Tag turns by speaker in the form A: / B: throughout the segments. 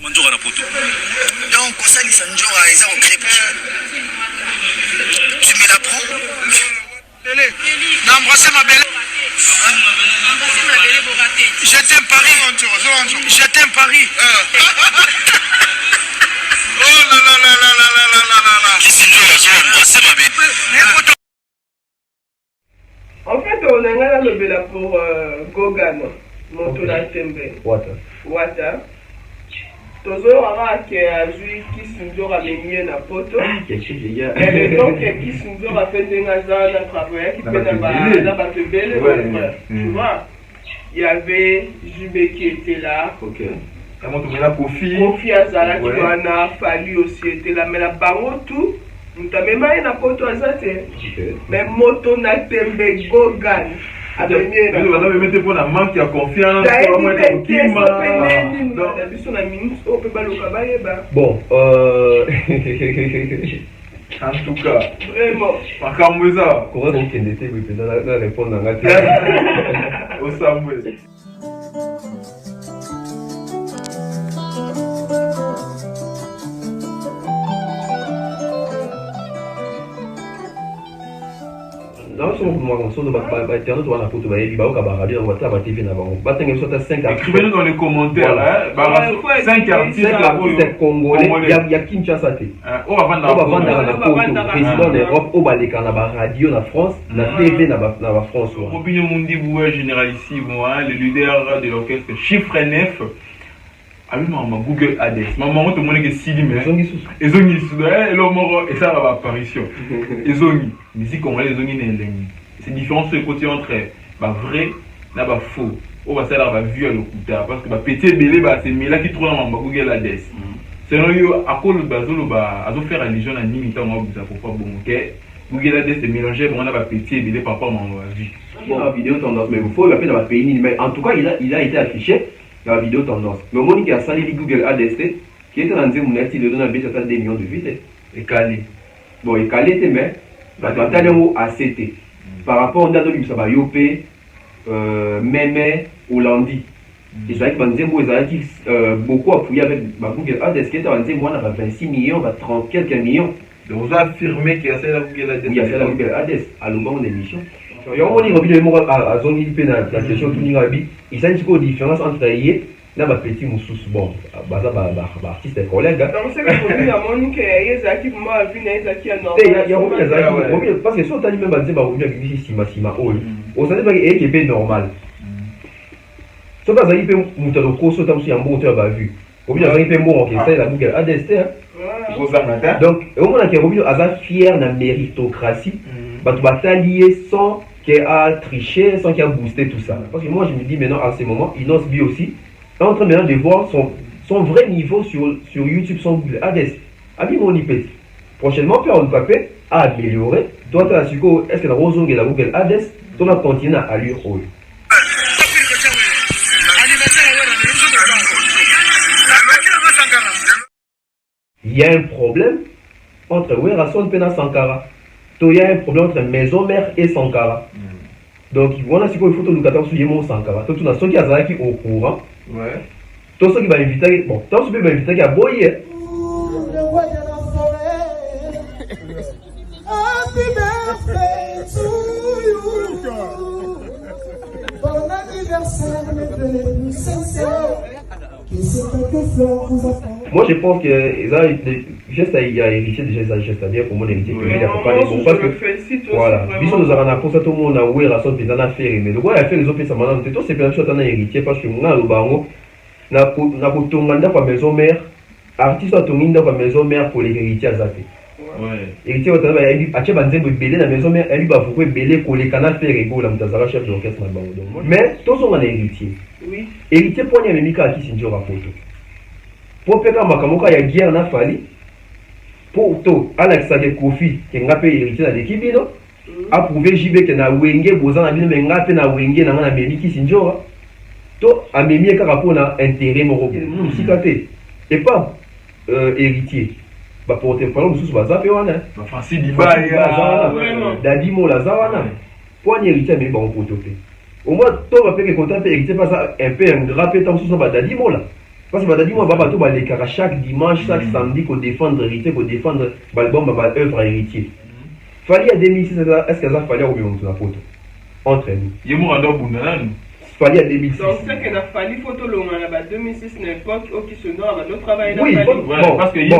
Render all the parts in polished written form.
A: Manjora na poto.
B: Donc, ça, les Sanjora, ils ont crêpe. Tu me la prends?
C: Non, embrassez ma belle.
D: Embrassez ma belle Boraté.
C: Je t'aime Paris. Je t'aime Paris. Oh là là là là là là là là là.
A: Qui Sanjora, embrassez ma belle.
E: En fait, on a levé là pour Gogan, Motola Tembe. Wata. Tozo ara ke azui Kisunzora menye na poto. Et donc Kisunzora fait des ngazana travailler qui fait na ba tebele. Tu vois, il y avait Jubé qui était là.
F: OK.
E: Kofi Azala qui wana fallu aussi était là mais la bango tout. Mutamema na poto azate. Mais moto na Tembe Gogan.
F: Vous mettez pour la manque de confiance.
G: Bon,
F: en tout cas,
E: vraiment.
F: Par contre, ça.
G: comment donc qu'il était, oui, peut-être la répondre dans la tête.
F: Au Samuel.
G: Non, si on va internet, on va pour toi, il va au cabaret, on va faire la TV là-bas.
F: Écrivez-nous dans les commentaires. 5 artistes
G: congolais, il y a Kinshasa.
F: On va
G: vendre la président d'Europe, on va aller dans la radio, la France, la TV, la France.
F: Opinion Mundi, vous généralissime, le leader de l'orchestre Chiffre 9. Google Adès. Maman, tout le monde est Sidi, mais ils ont mis et ça va apparition. Ils ont mis musique congolaise, ils ont mis c'est différent sur le côté entre vrai et faux. On va ça vu à l'okuta parce que petit belé c'est là qui trouve dans Google Adès. C'est là à cause de bazolo à faire religion en imitant moi vous pour pas bon OK. Google Adès c'est mélangé on a petit belé papa m'a vu.
G: Bon la vidéo tendance mais il faut l'appeler dans la pays mais en tout cas il a été affiché dans la vidéo tendance. Mais Monique a sali Google ADST qui était dans une monnaie de donner à 2 millions de vues et calé. Bon, il calé mais la bataille au ACT. Par rapport à d'autres ça va yopé Mémé Hollandi. Et ça beaucoup appuyé avec Google ADST qui était en disant moi on a 26 millions, va 30 quelques millions.
F: Donc vous affirmez qu'il y a fait la Google ADST.
G: Oui, il y a fait la Google ADST à l'ouban d'émission. Il y a un moment à Zongi la question tout Ningabi, il y a une différence entre hier et les petits moussous. Bon, artiste et collègue.
E: Donc c'est que il y a Monique et Zaki pour moi vu Zaki à Nord.
G: Il y a Zaki parce que si on t'a dit même dire bah oui sima on savait pas qu'il était normal. So pas Zaki peut monter le cours sur aussi un bon auteur va vu. Au bien Zaki peut bon qui c'est la Google ADST. Donc au moment que Robino a fier de la méritocratie, bah tu vas t'allier sans qui a triché, sans qui a boosté tout ça. Parce que moi je me dis maintenant à ce moment, Inos B aussi est en train maintenant de voir son vrai niveau sur YouTube, son Google ADS. Abi mon petit. Prochainement, puis on va améliorer. Toi, tu as su est-ce que la Rosong et la Google ADS, tu vas continuer à lui rôle. Il y a un problème entre Werason et Sankara. Il y a un problème entre Maison Mère et Sankara. Donc, voilà ce qu'il faut que nous avons Sankara. Tout le qui a qui au courant. Tout ce qui va inviter, bon, tout ce qui va inviter à boyer.
H: Bon anniversaire, mes vœux les plus sincères.
G: Moi je pense que juste il y a hérité déjà ça juste à dire pour mon héritier que il a pas les bons parce que voilà bisous nous avons pour ça tout le monde a oué raison puis dans affaire mais le gars a fait les autres ça maintenant tout c'est plein de choses dans héritier parce que moi le bango na kutonganda kwa maison mère artiste atonginda kwa maison mère pour les héritiers azate héritier otana ba yidi ache banzembo belé na maison mère elle va vous belé coller kana faire ego la mutazara chef d'orchestre na bango donc mais tous sont en héritier. Oui. Héritier pour y Mika qui s'injure à photo. Pour faire makamoka ya guerre na fali. Pour to Alexa de Kofi qui ngape héritier na l'équipe no. Approuver JB que na wenge bozana bino mais ngape na wenge na na memi qui s'injure. To amemi ka rapport na intérêt moko. Sikate. Et pas héritier. Ba porter parole sous bazape wana.
F: Ba fancy dibaya.
G: Dadi mo la zawana. Pour héritier mais bon photo. Au moins, toi, on va faire que quand tu as hérité, pas ça un peu un grappé, tant que ça va d'adimo là. Parce que Badadi, moi, Baba, tout va les cara chaque dimanche, chaque samedi, qu'on défendre héritier, qu'on défendre l'album, ma œuvre héritier. Fallait à 2006, est-ce que ça fallait ou bien on la photo entre nous?
F: Il y a un
G: Fallait à 2006.
E: Donc, c'est qu'il a fallu photo longue là-bas, 2006, n'importe où qui se noie, on travail
G: oui,
E: bon,
F: parce que il y a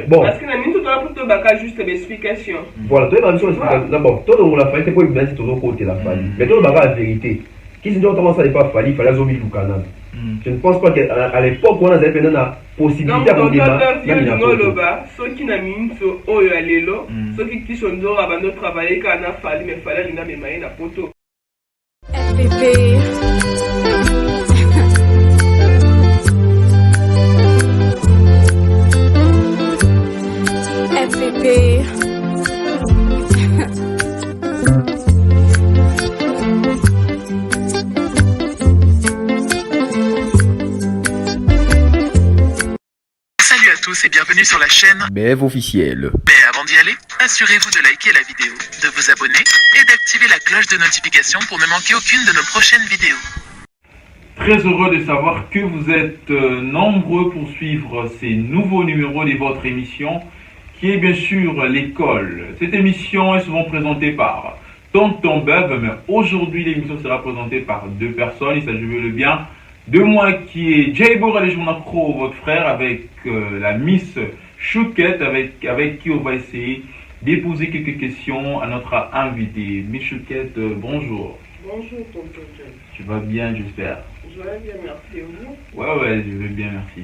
G: bon.
E: Parce que la mine tout à l'heure, baka juste l'explication.
G: Voilà, toi, la mission, d'abord, toi, on l'a fallu, c'est quoi, il me dit, tout côté la fallu. Mais toi, la vérité. Qui se dit, comment ça n'est pas fallu, il fallait zombie ou canal. Je ne pense pas qu'à l'époque, on avait fait la possibilité
E: de débat. Ceux qui n'ont mis au Yalelo, ceux qui sont dehors avant de travailler, quand on a fallu, mais il fallait une amie la photo.
I: FPP. FPP.
J: Salut à tous et bienvenue sur la chaîne
K: BF officiel.
J: Mais avant d'y aller, assurez-vous de liker la vidéo, de vous abonner et d'activer la cloche de notification pour ne manquer aucune de nos prochaines vidéos.
F: Très heureux de savoir que vous êtes nombreux pour suivre ces nouveaux numéros de votre émission qui est bien sûr l'école. Cette émission est souvent présentée par Tonton Bev, mais aujourd'hui l'émission sera présentée par deux personnes. Il s'agit le bien de moi qui est Jay Bora les Journacro, votre frère, avec la Miss Chouquette, avec qui on va essayer de poser quelques questions à notre invité. Miss Chouquette, bonjour.
E: Bonjour, tonton Jay.
F: Tu vas bien, j'espère?
E: Je vais bien, merci. Et vous?
F: Ouais, je vais bien, merci.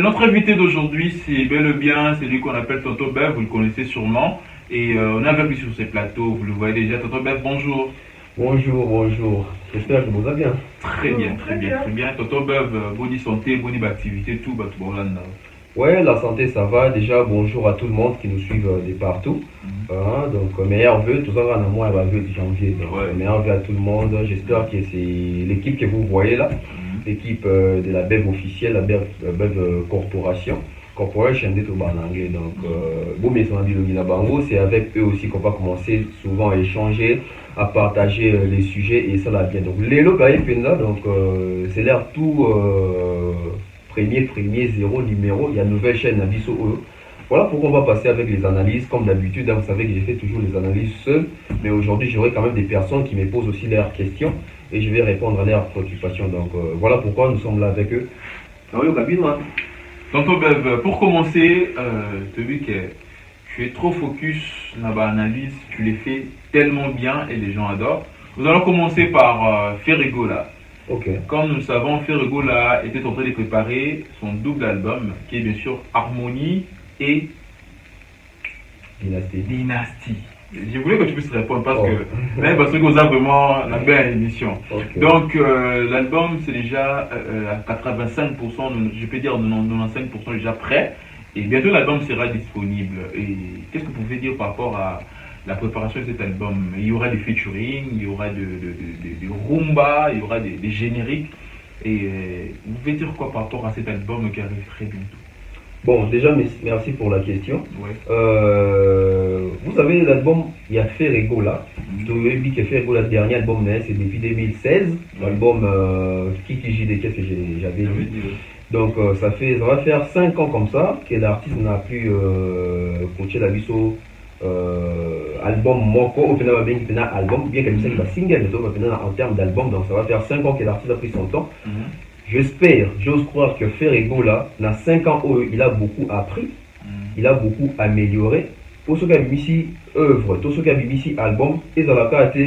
F: Notre invité d'aujourd'hui, c'est bel et bien celui qu'on appelle Tonton Bev, vous le connaissez sûrement. Et on est avec lui sur ces plateaux, vous le voyez déjà. Tonton Bev, bonjour.
G: Bonjour. J'espère que vous allez bien.
F: Très bien. Tonton Bev, bonne santé, bonne activité, tout, bon là.
G: Ouais, la santé ça va. Déjà, bonjour à tout le monde qui nous suit de partout. Donc, meilleurs vœux, tout ça va dans moi, le 2 janvier. Donc, meilleurs vœux à tout le monde. J'espère que c'est l'équipe que vous voyez là, l'équipe de la BEV officielle, la BEV Corporation de Tobanangé. Donc, c'est avec eux aussi qu'on va commencer souvent à échanger, à partager les sujets et ça va bien. Donc, les locaux là, donc c'est l'air tout premier, zéro numéro. Il y a une nouvelle chaîne à Bisso. Voilà pourquoi on va passer avec les analyses. Comme d'habitude, vous savez que j'ai fait toujours les analyses seul, mais aujourd'hui j'aurai quand même des personnes qui me posent aussi leurs questions et je vais répondre à leurs préoccupations. Donc voilà pourquoi nous sommes là avec eux.
F: Tonton Bev, pour commencer, vu que tu es trop focus dans l'analyse, tu les fais tellement bien et les gens adorent. Nous allons commencer par Ferrigola.
G: Okay.
F: Comme nous le savons, Ferrigola était en train de préparer son double album, qui est bien sûr Harmonie et Dynastie. Je voulais que tu puisses répondre parce que vous avez vraiment la belle émission. Okay. Donc l'album c'est déjà à 85%, je peux dire 95% déjà prêt. Et bientôt l'album sera disponible. Et qu'est-ce que vous pouvez dire par rapport à la préparation de cet album? Il y aura des featuring, il y aura des rumba, il y aura des génériques. Et vous pouvez dire quoi par rapport à cet album qui arrive très bientôt?
G: Bon, déjà, merci pour la question.
F: Ouais.
G: Vous savez, l'album, il y a Ferrigola. Je vous ai dit que Ferrigola, le dernier album, c'est depuis 2016. L'album Kiki JD, qu'est-ce que j'avais dit. Donc, ça va faire 5 ans comme ça que l'artiste n'a pu coacher la Bisso album Moko, au final, album, bien qu'elle soit single, mais en termes d'album, donc ça va faire 5 ans que l'artiste a pris son temps. J'espère, j'ose croire que Ferrigola, dans 5 ans, il a beaucoup appris, il a beaucoup amélioré. Pour ceux qui ont ici œuvre, tous ceux qui ont ici album, ils ont la carte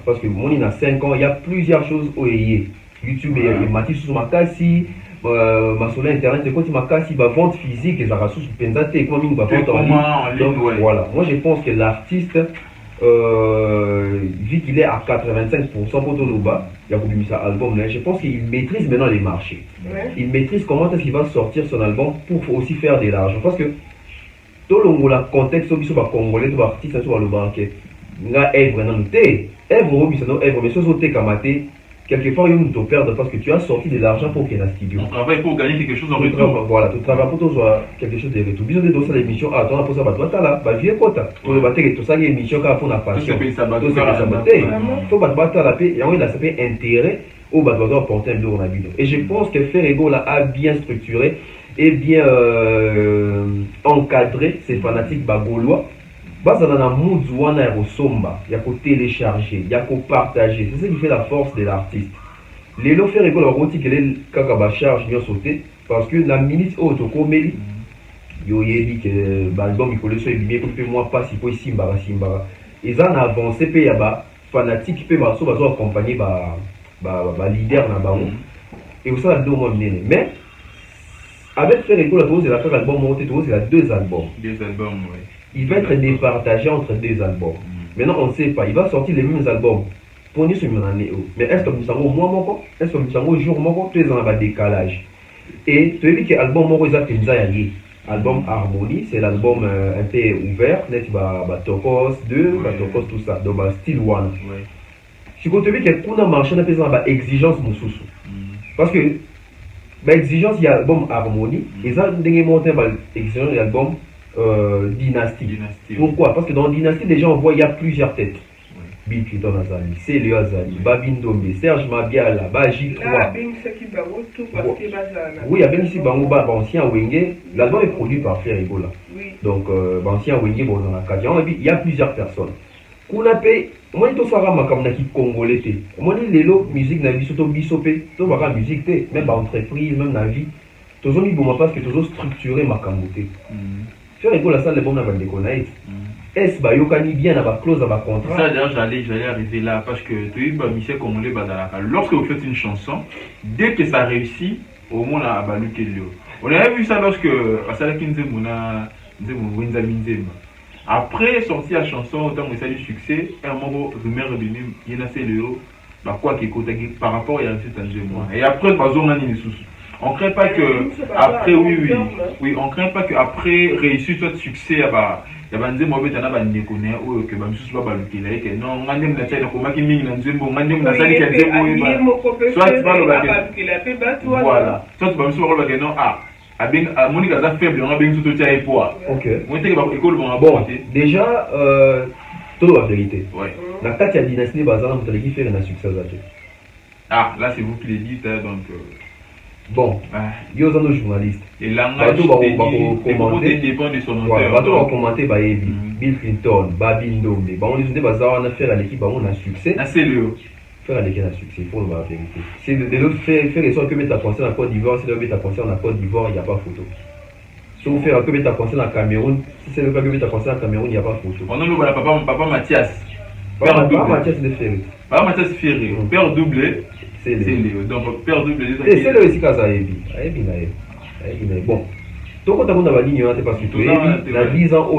G: parce que moi, il a 5 ans, il y a plusieurs choses au YouTube et Matisse sur ma cassi, ma sur internet, quand il m'a cassé, il va vendre physique et ça ressource pensate, comme il va vendre en ligne. Donc voilà, moi je pense que l'artiste, vu qu'il est à 85% pour tout le bas, il a publié sa album, je pense qu'il maîtrise maintenant les marchés. Il maîtrise comment est-ce qu'il va sortir son album pour aussi faire de l'argent. Parce que tout le contexte qui sont congolais, tout artiste, tout le banquier, il y a œuvre, non, œuvre, mais ce sont tes kamaté, quelque part, il te perdre parce que tu as sorti de l'argent pour qu'il y ait un studio.
F: On travaille pour gagner quelque chose en retour.
G: Voilà, tu travailles pour toi quelque chose de retour. Bisous de dossier l'émission. Ah, toi, pour ça, toi, là, bah, vieux quota. Tu vas battre tout ça, l'émission, car pour la passion.
F: Tout ça,
G: tout ça, faut battre la paix. Et on a fait intérêt au batteur porter un dos en habit. Et je pense que Ferrego là a bien structuré et bien encadré ces fanatiques bagolois. Bah, ça dans un mood wana ya somba, ya ko télécharger, ya ko partager. C'est ça qui fait la force de l'artiste. Les lots faire école roti que les kaka charge bien sauter parce que la minute auto komeli yo yebi que l'album il faut le so bien que moi pas si pour simba. Ils en avancé pe ya ba fanatique pe ba so accompagner ba leader na ba et ça deux mois mais avec faire école c'est la faire album monté c'est la deux albums.
F: Deux albums ouais.
G: Il va être départagé entre deux albums. Maintenant, on ne sait pas. Il va sortir les mêmes albums. Pour nous, c'est une année. Mais est-ce que nous avons mois moko? Est-ce que nous avons jour moko? Tous les ans, il décalage. Et tu as vu que l'album moko, il a été album Harmonie, c'est l'album un peu ouvert. Net, Tokos 2, Tokos tout ça. Donc, style one. Si tu as vu que quand on a marché, on a exigence moussousou. Parce que l'exigence, il y a l'album Harmonie. Et ça, on a monté l'exigence de l'album Dynastie. Pourquoi? Parce que dans Dynastie, déjà on voit il y a plusieurs têtes. Bill Clinton Azali, Célio Azali, Babin Dombe, Serge Mabiala, Baji 3. Oui, il y a bien ici Bangoba, ancien Wenge. L'album est produit par Ferrego là. Donc, ancien Wenge, bon, dans la Kadian. Il y a plusieurs personnes. Kunape, moi, il faut faire ma caméra congolais. Moi, il y a musique, na vie, surtout bisopé. Tu vas faire musique, même dans entreprise, même dans la vie. Tu as mis bon parce que tu as structuré ma caméra. Ferrego la salle de bon avec des connaître. Est-ce que Yokani bien à la clause à ma contrat?
F: Ça d'ailleurs j'allais arriver là parce que tu es Michel Congolais Badalaka. Lorsque vous faites une chanson, dès que ça réussit, au moins à Balukelio. On avait vu ça lorsque Asala Kinzemuna Winzamizema. Après sortir la chanson, autant que ça a eu succès, un moment rumeur revenu, il y en a fait le haut, quoi qu'il y par rapport à ce mois. Et après, par exemple, on ne craint pas que après on craint pas que après réussite soit succès il y a des mauvais temps à déconner ou que même soit baluquer que non on a même la tête comme qui mine dans zembo on a même la salle qui est soit tu vas le voilà soit tu vas me sur le non à Monica ça faible on a bien tout tia et poids.
G: OK.
F: Moi t'es pas école bon
G: déjà tout la vérité. Ouais. La tête à dynastie bazar on qui fait un succès là.
F: Là c'est vous qui le dites donc
G: bon, il y a nos journalistes.
F: Et langage les propos dépendent de son auteur.
G: Bateau va commenter Bill Clinton, Babin Dombe. On les a fait à l'équipe, on a succès.
F: C'est le
G: faire à l'équipe a succès, il faut la vérité. C'est de l'autre faire les soins que mettre à penser en Côte d'Ivoire, si tu mettre à penser en Côte d'Ivoire, il n'y a pas photo. Si vous faites que mettre à penser en Cameroun, si c'est le cas que mettre à penser en Cameroun, il n'y a pas photo.
F: On a le papa Mathias.
G: Papa Mathias de Ferré.
F: Papa Mathias Ferré, père doublé. C'est Léo. Donc, père double.
G: C'est le aussi quand ça a été. Bon. Donc, quand on a la ligne, c'est parce que tu es la 10 ans,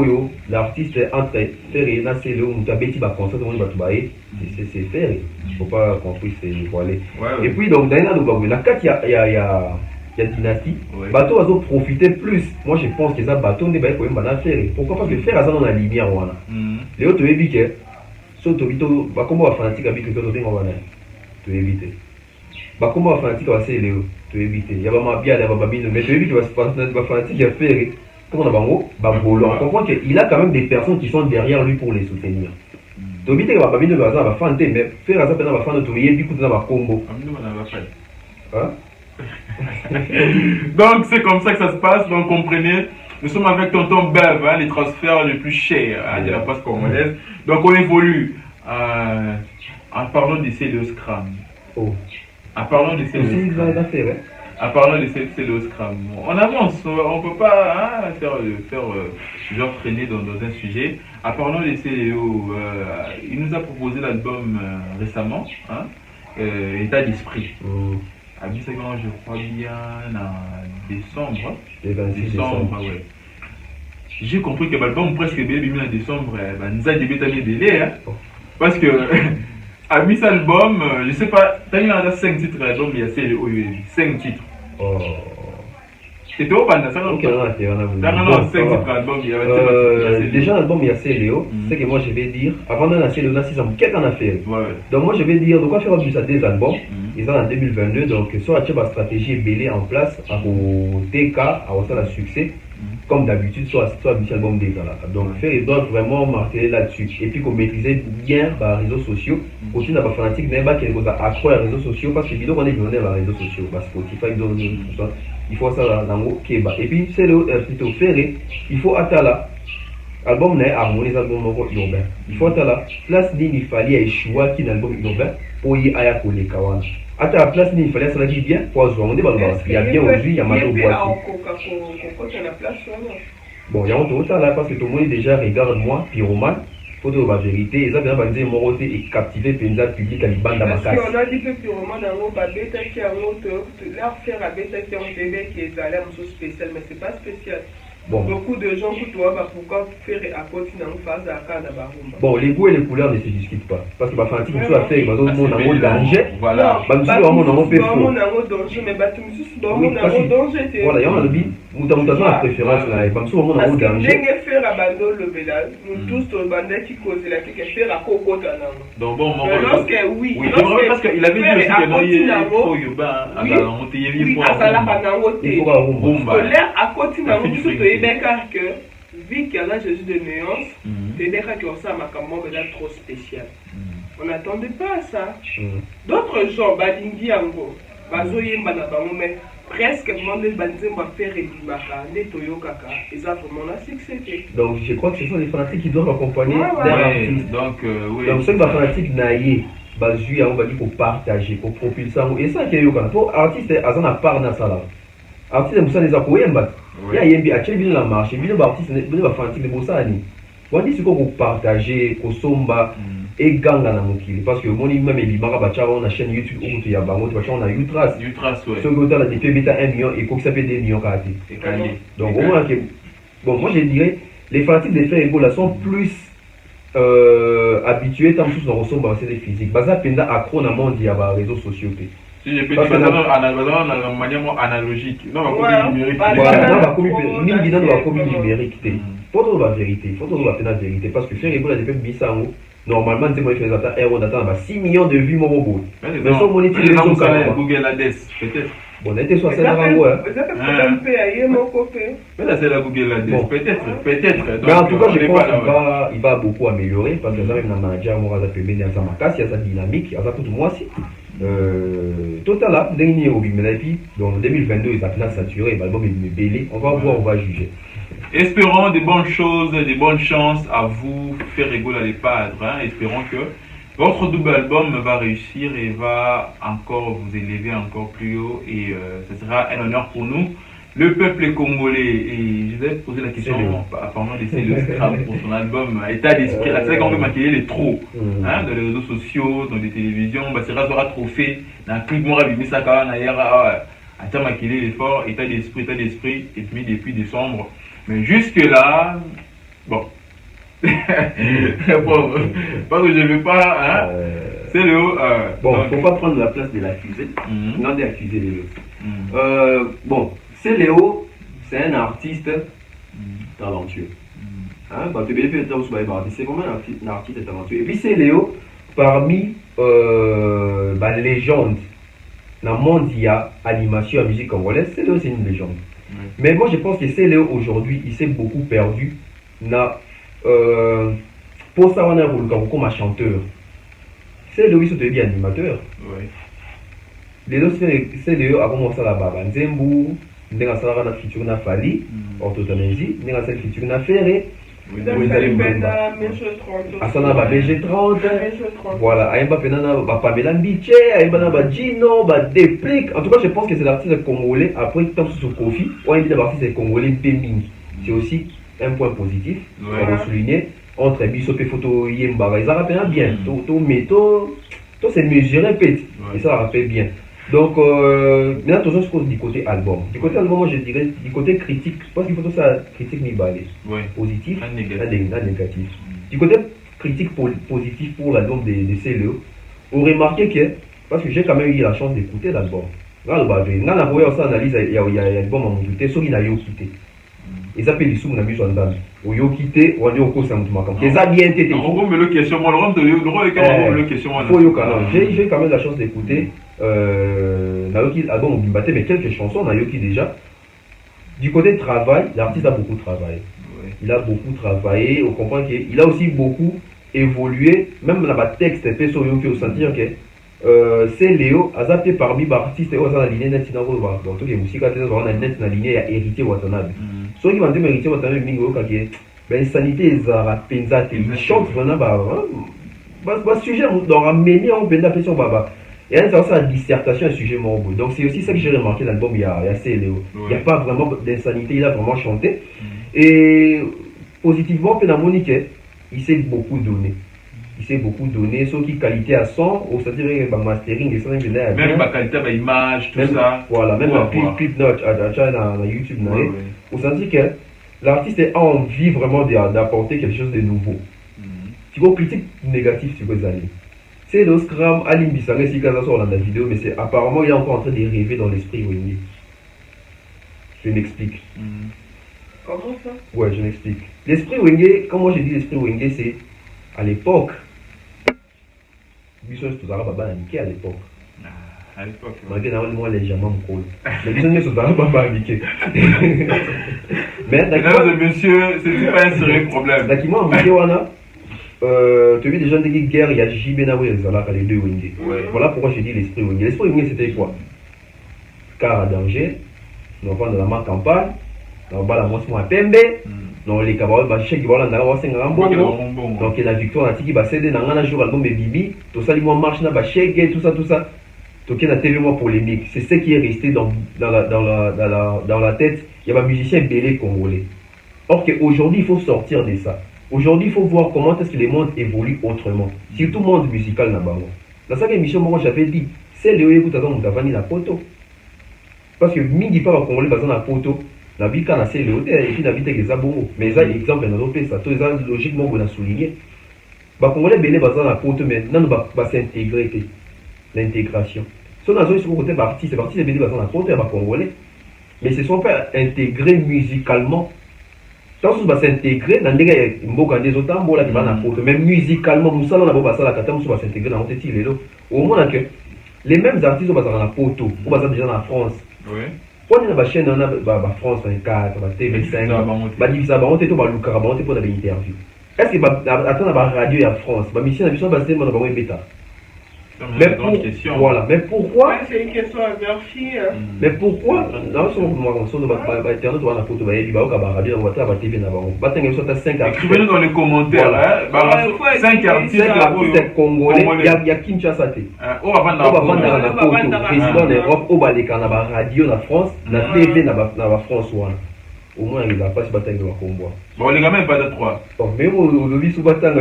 G: l'artiste est entré. Ferré, là, c'est le où tu as bêti, concert, tout le monde va te bailler. C'est Ferré. Il ne faut pas qu'on puisse voiler. Et puis, donc, dans la 4, il y a Dynastie. Bateau va profiter plus. Moi, je pense que ça, bateau, on est quand même Ferré. Pourquoi pas que Ferré, ça, dans la lumière, les autres, tu es biqué. Surtout, comment on va fanatique avec le côté, on va éviter. Comment fanatique va c'est Léo tu éviter il y a pas bien il y a pas bien mais tu évites va fanatique il a fait comment on va on comprend qu'il a quand même des personnes qui sont derrière lui pour les soutenir tu évites que va bien de bazar va fanter mais faire ça pendant va faire notre yébi coup dans va combo
F: donc c'est comme ça que ça se passe donc comprenez nous sommes avec tonton Bev les transferts les plus chers de la passe congolaise donc on évolue en parlant de Célio Scram. En parlant de Célio Scram, on avance, on ne peut pas faire genre traîner dans un sujet. En parlant de Célio, il nous a proposé l'album récemment, État d'esprit. À je crois bien en décembre. Décembre, ouais. J'ai compris que l'album presque bien en décembre, nous a débuté délai, parce que à mis album, je sais pas, t'as eu 5 titres d'album, il y a 5 titres. C'était au Banda, ça
G: Ok, non, c'est un album.
F: non, c'est l'album, il y avait
G: déjà l'album, il y a Céléo, c'est que moi je vais dire, avant d'en acheter le 6 ans, qu'est-ce qu'on a fait? Donc moi je vais dire, de quoi faire plus à des albums, ils sont en 2022, donc soit tu as une stratégie belée en place, à TK, à un succès, comme d'habitude, soit un album déjà là. Donc faire, ils doivent vraiment marquer là-dessus, et puis qu'on maîtrise bien les réseaux sociaux, aussi on n'a pas fanatique, mais pas qu'il y a accroître les réseaux sociaux, parce que vidéo qu'on est venu dans les réseaux sociaux, parce que Spotify, tout ça. Il faut ça dans le Kéba. Et puis, c'est le plutôt ferré. Il faut attala. Album n'est harmonie, album urbain. Il faut attala. Place il fallait échouer qui l'album urbain pour y aller pour les kawan. À ta place, il fallait ça dit bien. Pour jouer, on dit il y a bien aujourd'hui, il y a mal au bois. Bon, il y a un autre là parce que tout le monde déjà regarde-moi, pyromane. Faut dire la vérité, ils ont bien basé mon côté et captivé le public à l'Iban dans ma casse.
E: On a dit que purement dans le bêta qui a un autre, leur faire à bêta qui ont été qui est allé à un spécial, mais c'est pas spécial. Bon. Beaucoup de gens qui doivent pourquoi faire à côté dans une phase à Canada.
G: Bon, les goûts et les couleurs ne se discutent pas. Parce que ma fanatique, tout à fait, il va donner mon amour danger.
F: Voilà.
G: Bah, nous sommes mon amour péfou.
E: Mon amour danger, mais bah, tu me suis mon amour danger.
G: Voilà, il y a un lobby. Nous avons la préférence là. Bah, nous sommes mon amour danger.
E: Parce que faire abandon le village, nous tous, le bandit qui cause la qui fait à Coco Tanang.
F: Donc, bon, mon
E: lorsque, oui.
F: Parce qu'il avait dit aussi qu'il y a trop Yoba à la montée.
E: Oui, à Salapanango. Il faut l'air à côté d'un tout que. Vu qu'il y a là Jésus de néance, c'est des cas qui ont ça à Makambo, mais là trop spécial. On n'attendait pas à ça. D'autres gens, Badingi Ango, Bazoye Mbanabango, mais presque vraiment les Badingi va faire Edibaka, les Toyo Kaka, et ça vraiment la succès.
G: Donc je crois que ce sont les fanatiques qui doivent accompagner des artistes.
F: Donc, oui.
G: Donc ceux qui sont fanatiques naïfs, Bazoye, on va dire pour partager, pour propulser. Et ça qui est Yoka. Pour artiste, Azan a part dans ça là. Artiste, Moussa les a coués, il y a Yembi, actuellement, il y a la marche, il y a des artistes, il y a des fanatiques de Moussa. On dit ce qu'on peut partager, qu'on somba, et ganga na mokili. Parce que mon même il y a une chaîne YouTube où il y a Bango, on a Utras.
F: Utras, ouais.
G: Ce que la DP bêta 1 million et qu'on s'appelle des millions kati. Donc, au moins, bon, moi je dirais, les fanatiques des faits là sont plus habitués, tant que nous ressemblons à ces physiques. Baza Penda accro dans le monde, il y a des réseaux sociaux.
F: Si je peux dire, de manière analogique. Non, la numérique.
G: Numérique. Il faut trouver la vérité. Il faut trouver la vérité. Parce que faire la DP Bissango, normalement, c'est moi qui fais ça. Et on attend 6 millions de vues, mon robot. Mais sans monétiser,
F: Google Ades, peut-être.
G: Bon, on était sur la scène avant.
F: Mais là, c'est la Google Ades. Peut-être.
G: Mais en tout cas, je pense qu'il va beaucoup améliorer. Parce que ça, même dans le manager, moi, ça peut bien dans sa casse, il y a sa dynamique, il y a ça pour moi aussi. Total là, dernier hobby, mais puis dans 2022, ils ont saturé, l'album est belé, on va voir, on va juger.
F: Espérons des bonnes choses, des bonnes chances à vous faire rigoler les padres. Espérons que votre double album va réussir et va encore vous élever encore plus haut et ce sera un honneur pour nous. Le peuple congolais, et je vais poser la question apparemment d'essayer le Scrap pour son album État d'esprit. C'est vrai qu'on veut maquiller les trop dans les réseaux sociaux, dans les télévisions. C'est sera trophée dans le clip Mora Bimisaka, à maquiller l'effort, État d'esprit, et puis depuis décembre. Mais jusque-là, bon. Bon, parce que je ne veux pas. C'est le haut.
G: Bon, il ne faut pas prendre la place de l'accusé. Non, d'accuser les autres. Bon. C'est Léo, c'est un artiste talentueux. C'est vraiment un artiste talentueux. Et puis c'est Léo, parmi les légendes dans le monde il y a animation à musique congolaise, c'est Léo, c'est une légende. Mais moi je pense que c'est Léo aujourd'hui, il s'est beaucoup perdu. Pour ça, on a voulu comme un chanteur. C'est Léo, il se devient animateur. C'est Léo a commencé à la baba. Nzembu. Nous avons fait feature na Fali, orthodoxie, nous avons fait feature na Ferré, Asana ba BG30, voilà, Aïba Penana ba Pamela Mbiche, Aïba ba Gino, ba Déplique. En tout cas, je pense que c'est l'artiste congolais, après tant sur Kofi, on dit l'artiste congolais Péming. C'est aussi un point positif, on va souligner, entre Bissop et Photo Yemba, ils rappellent bien, tout c'est mesuré, et ça rappelle bien. Donc, maintenant, tout ça se pose du côté album. Du côté album, moi je dirais, du côté critique, parce qu'il faut tout ça, critique ni balé. Positif, négatif. Du côté critique positif pour l'album de CLE, on remarque que, parce que j'ai quand même eu la chance d'écouter l'album, Nga ba ve nga na boya osa analyse ya bon mamutu te soki na yo kité. Eza pe lisumu na biso ndambi. Oyo kité wandi okosa mutu makambo. Eza bien te te.
F: On me le question moi le question moi.
G: Faut yo kana. J'ai quand même la chance d'écouter Nayoki album Bimbate mais quelques chansons Nayoki déjà. Du côté travail, l'artiste a beaucoup travaillé. Il a beaucoup travaillé, on comprend qu'il a aussi beaucoup évolué, même dans le texte, il faut sentir que c'est Léo, azapé parmi les artistes, on a ligne net dans donc tout les musiques, on a net dans la ligne héritier Watanabe. Ceux qui vont dire héritier Watanabe, ben sanité, ils chantent vraiment, bah sujet, on a mené en peine d'appréciation, baba. Et là, ça, la dissertation est un sujet mort. Donc, c'est aussi ça que j'ai remarqué dans l'album. Il y a Léo. Il n'y a pas vraiment d'insanité, il a vraiment chanté. Et positivement, Penamonique, il s'est beaucoup donné. Il s'est beaucoup donné, sauf qu'il qualité à son, c'est-à-dire le mastering,
F: même la qualité de l'image, tout ça.
G: Voilà, même la clip note dans YouTube. Vous sentez que l'artiste a envie vraiment d'apporter quelque chose de nouveau. Tu vois, critique négative sur les années. C'est le Scrum, Alim Bissangé, si ça sort dans la vidéo, mais c'est apparemment il est encore en train de rêver dans l'esprit Wenge. Je m'explique.
E: Comment ça?
G: Ouais, je m'explique. L'esprit Wenge, quand moi j'ai dit l'esprit Wenge, c'est à l'époque. Bisson, c'est tout à l'heure, à l'époque.
F: À l'époque.
G: Malgré moi, légèrement, me colle. Mais Bisson, c'est tout à l'heure, mais d'accord.
F: Monsieur, c'est pas un sérieux problème.
G: D'accord, moi, tu as vu déjà des guerres, il y a JB Nawe et Zalaka, les deux Wenge. Voilà pourquoi j'ai dit l'esprit Wenge. L'esprit Wenge, c'était quoi? Car à danger, nous avons dans la marque campagne, nous avons la moitié à Pembe, nous avons les cabarets, chèques qui vont dans la moitié à Mbongo. Donc, la victoire, la tiki va céder dans un jour, album de Bibi, tout ça, les mois marche, chèques, tout ça. Donc, il y a tellement polémique. C'est ce qui est resté dans la tête. Il y a un musicien belé congolais. Or, qu'aujourd'hui, il faut sortir de ça. Aujourd'hui, il faut voir comment est-ce que le monde évolue autrement. Surtout le monde musical là-bas. Dans cette émission, moi j'avais dit, c'est le écoute à la photo. Parce que midi pas va congolais dans la photo. La vie quand c'est le et puis la vie des abos. Mais ça, exemple, dans notre pays, ça, tout ça, logiquement, on a souligné. Les congolais belé dans la photo, mais non, va s'intégrer. L'intégration. Si on a sur le côté parti, c'est parti, c'est belé dans la photo, il va congolais. Mais ce ne sont pas intégrés musicalement. Tant que va s'intégrer dans les des autres là qui va dans photo même musicalement nous allons là-bas ça la cata va s'intégrer dans notre style au moins que les mêmes artistes vont dans la photo ou va déjà en France quand on a la chaîne on a France 24 TV5 va dire ça va on te va le carabon pour des interviews est-ce que va attendre la radio en France va mission va se demander va bêta. Voilà, mais pourquoi?
E: C'est une question à vérifier.
G: Mais pourquoi? Non, si on va internet voir la photo, il va au cabaret, on va la TV là-bas. On va tenir sur 5 artistes.
F: Écrivez-nous dans les commentaires. 5 artistes
G: congolais. Il y a Kinshasa.
F: On va vendre
G: la photo. Président d'Europe, on va aller dans la radio, la France, la TV, dans la France. Au moins, il n'a pas si bataille de la combat.
F: Bon, les gamins, pas de 3.
G: Mais on le vit sous bataille.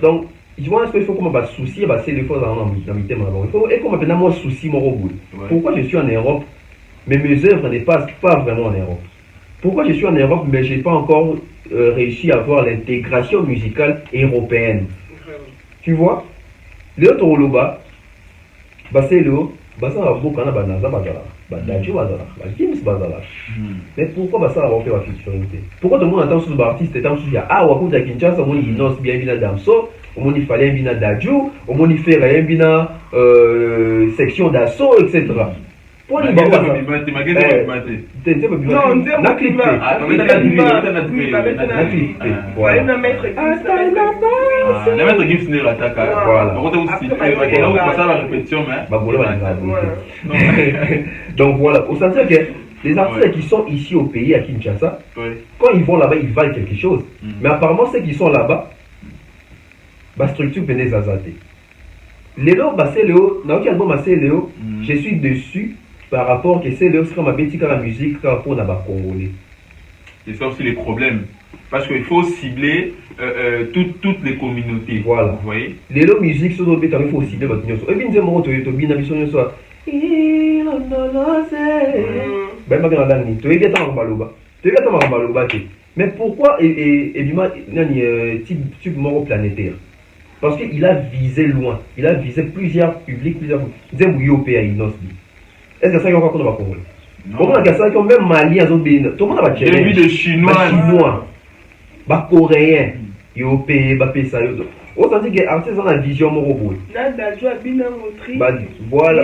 G: Donc, je vois qu'il faut comme un souci, c'est des fois dans le thème. Il faut et comme maintenant moi souci mon robot. Pourquoi je suis en Europe, mais mes œuvres ne passent pas vraiment en Europe? Pourquoi je suis en Europe, mais je n'ai pas encore réussi à avoir l'intégration musicale européenne? Tu vois? Le Toloba, c'est le ça va beaucoup quand mais pourquoi ça va faire la futurité? Pourquoi tout le monde entend sur l'artiste et tant qu'il y a ah ou à Kinshasa on dit non bien bien damso on y fallait bien d'adjou on y fait rien bien section d'assaut etc. Pour les non donc voilà, au sens que les artistes qui sont ici au pays à Kinshasa, quand ils vont là-bas, ils valent quelque chose. Mais apparemment, ceux qui sont là-bas, la structure venait zazater. Léo, c'est Léo, dans quel album c'est Léo, je suis dessus par rapport que c'est Léo, c'est comme ma bêtise la musique pour la Congolais.
F: Et ça aussi les problèmes. Parce qu'il faut cibler toutes les communautés.
G: Voilà.
F: Vous voyez?
G: Les musique, il faut cibler votre musique. Et bien, je me suis mais pourquoi et type planétaire parce qu'il a visé loin, il a visé plusieurs publics, Nzembo Yope à Inos. Est-ce que ça y a encore qu'on va Congolais? Comment on a ça qui même Mali à zone bénin? Tout le monde va
F: challenge. J'ai vu des Chinois,
G: bah Coréens, Yope, bah Pessa. On dit que l'artiste a la vision moroboué. Voilà,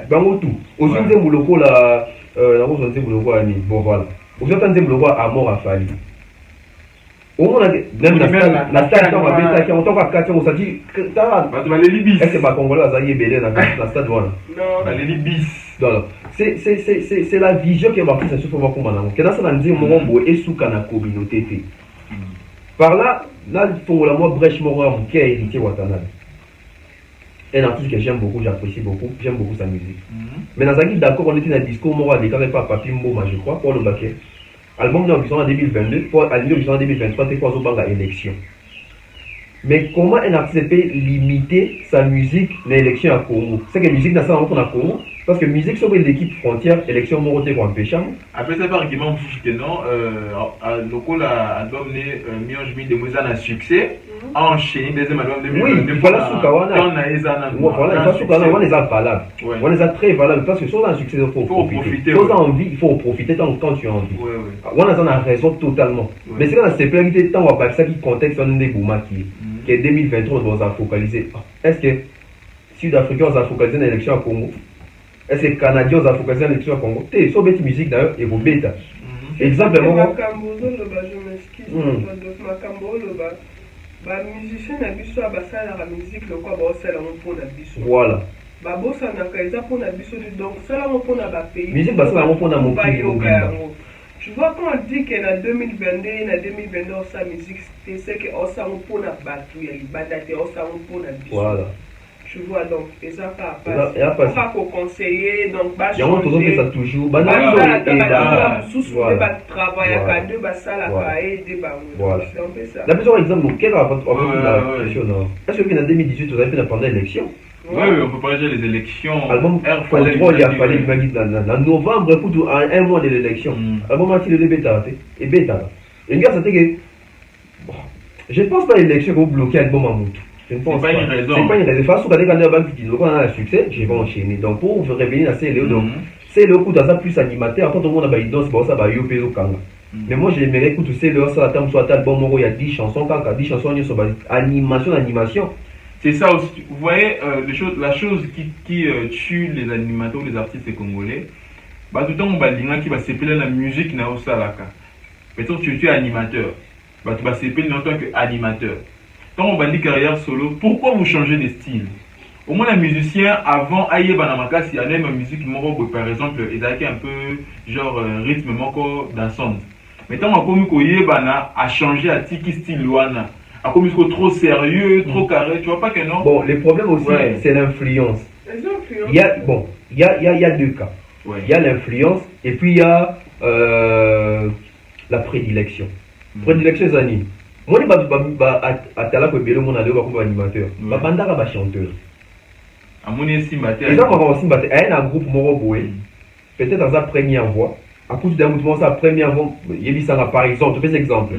G: bango tout. Aux yeux de Mouloko la, la rose de Mouloko a mis. Bon voilà. Aux yeux de Mouloko a mort à Fali. Au moins même la stade dans la bêta qui en tant qu'à 4 on s'est dit que t'as
F: les libis.
G: Est-ce que ma Congolais a zaïe belé dans la stade voilà.
F: Non. Les libis.
G: Donc c'est la vision qui est marquée sur pour comment on. Que dans ça on dit morombo et sous kana communauté. Par là, il faut la moi brèche morom qui a hérité Watanabe. Un artiste que j'aime beaucoup, j'apprécie beaucoup, j'aime beaucoup sa musique. Mais dans un guide d'accord, on était dans un discours moral déclaré par Papi Mboma, je crois, pour le baquet. Album en 2022, pour album en 2023, c'est quoi au élection. Mais comment un artiste peut limiter sa musique l'élection à Congo? C'est que la musique dans ça on a Congo parce que musique sur l'équipe frontière élection moroté pour empêcher.
F: Après ça par argument que non local album né Mionge Mi de Mozana à succès a enchaîné deuxième album de
G: oui, voilà sous Kawana. Voilà, il faut sous Kawana, on les a valables. On les a très valables parce que sur un succès il faut profiter. Si on a envie, il faut profiter tant que tu as envie. On a raison totalement. Mais c'est quand c'est planifié tant on va ça qui contexte on est Bouma qui est 2023 on va focaliser. Est-ce que Sud-Africains on va focaliser dans l'élection à Congo? Est-ce que les Canadiens ont focalisé l'élection à Congo? Tu es sur bête musique d'ailleurs et vous bêta. Exemple,
E: je m'excuse. Musicien na biso abasala la musique le quoi bosala pour la biso.
G: Voilà.
E: Babosa na kaisa pour la biso donc ça pour la pays.
G: Musique basala pour la mon pays.
E: Tu vois quand on dit que en 2022 na 2022 sa musique c'est que on ça pour la batu ya libanda te on ça pour la biso.
G: Voilà.
E: Tu vois donc et ça pas pas pour conseiller donc ba
G: changer ça toujours ba
E: na sous ba travailler à deux ba ça la cahier de ba
G: c'est un peu ça. La besoin exemple quel rapport la question non est-ce que en 2018 vous avez fait pendant l'élection?
F: Oui, on peut parler des élections.
G: Album contrôle il a fallu en novembre pour un mois de l'élection. Album a tiré le bêta et bêta. Et gars c'était que je pense pas l'élection pour bloquer album en mout. Je ne pense pas. C'est pas une raison. Face au cas où on a un succès, je vais enchaîner. Donc pour revenir à CLO, donc CLO coup dans ça plus animateur. Quand tout le monde a une danse, ça va yoper au Kanga. Mais moi j'aimerais écouter CLO ça attend soit album il y a 10 chansons quand 10 chansons il y a animation.
F: C'est ça aussi. Vous voyez la chose qui tue les animateurs ou les artistes congolais. Bah tout le temps on va dire qui va s'épeler la musique na osalaka. Peut-être tu es animateur. Bah tu vas s'épeler en tant qu'animateur. Quand on va dire carrière solo, pourquoi vous changez de style? Au moins, les musiciens, avant, Aïe Banamaka, s'il y a même une musique, par exemple, ils avaient un peu, genre, rythme, moko, dansant. Mais tant que Bana a changé à Tiki style Luana, a comme trop sérieux, trop carré, tu vois pas que non?
G: Bon, le problème aussi, c'est l'influence. Il y a deux cas. Il y a l'influence et puis il y a la prédilection. Prédilection, c'est anime. Moi, je suis atala ko belo mon ado comme animateur. Ba bandaka ba chanteur.
F: Amoni simbaté.
G: Et ça on simbaté. Un groupe moro boé. Peut-être dans sa première voix. À cause d'un mouvement sa première voix, yebi ça par exemple, tu fais exemple.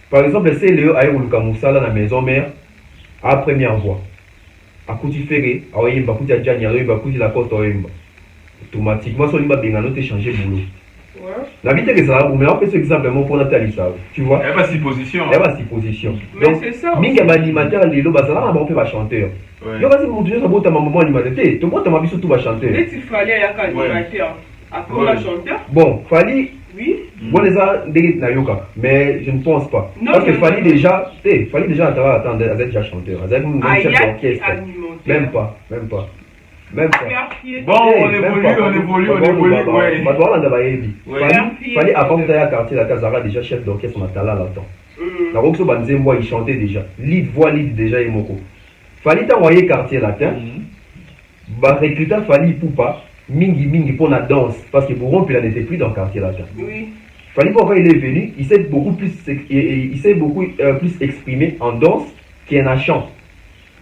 G: Par exemple, c'est Léo Aïrouluka Moussala la maison mère à première voix. À cause du ferré, à oyemba kuti a Jani, à oyemba kuti la côte oyemba. Automatiquement sur l'imba bengano te changer boulot. La vérité que ça, mais on fait ce exemple pour Nathalie ça, tu vois.
F: Elle va s'y position.
G: Elle va s'y position.
E: Donc, c'est ça.
G: Minga animateur lelo bazala on peut pas chanter. Yo vas-y mon Dieu ça bota maman animateur. Tout le monde m'a vu tout va chanter.
E: Mais il fallait ya animateur. Après la chanteur.
G: Bon, Fali.
E: Oui.
G: Bon les a des nayoka, mais je ne pense pas. Parce que Fali déjà, attendre avec déjà chanteur, avec un chef d'orchestre. Même pas.
F: Bon, on évolue.
G: Fallait avant d'aller à quartier la Kazara déjà chef d'orchestre Matala là-dedans. La Roxo Banzembo il chantait déjà. Lead déjà et moko. Fallait t'envoyer quartier latin. Bah recruter Fallait Poupa. Mingi pour la danse. Parce que Bourron il n'était plus dans le quartier latin.
E: Oui.
G: Fallait pourquoi il est venu, il s'est beaucoup plus exprimé en danse qu'en chant.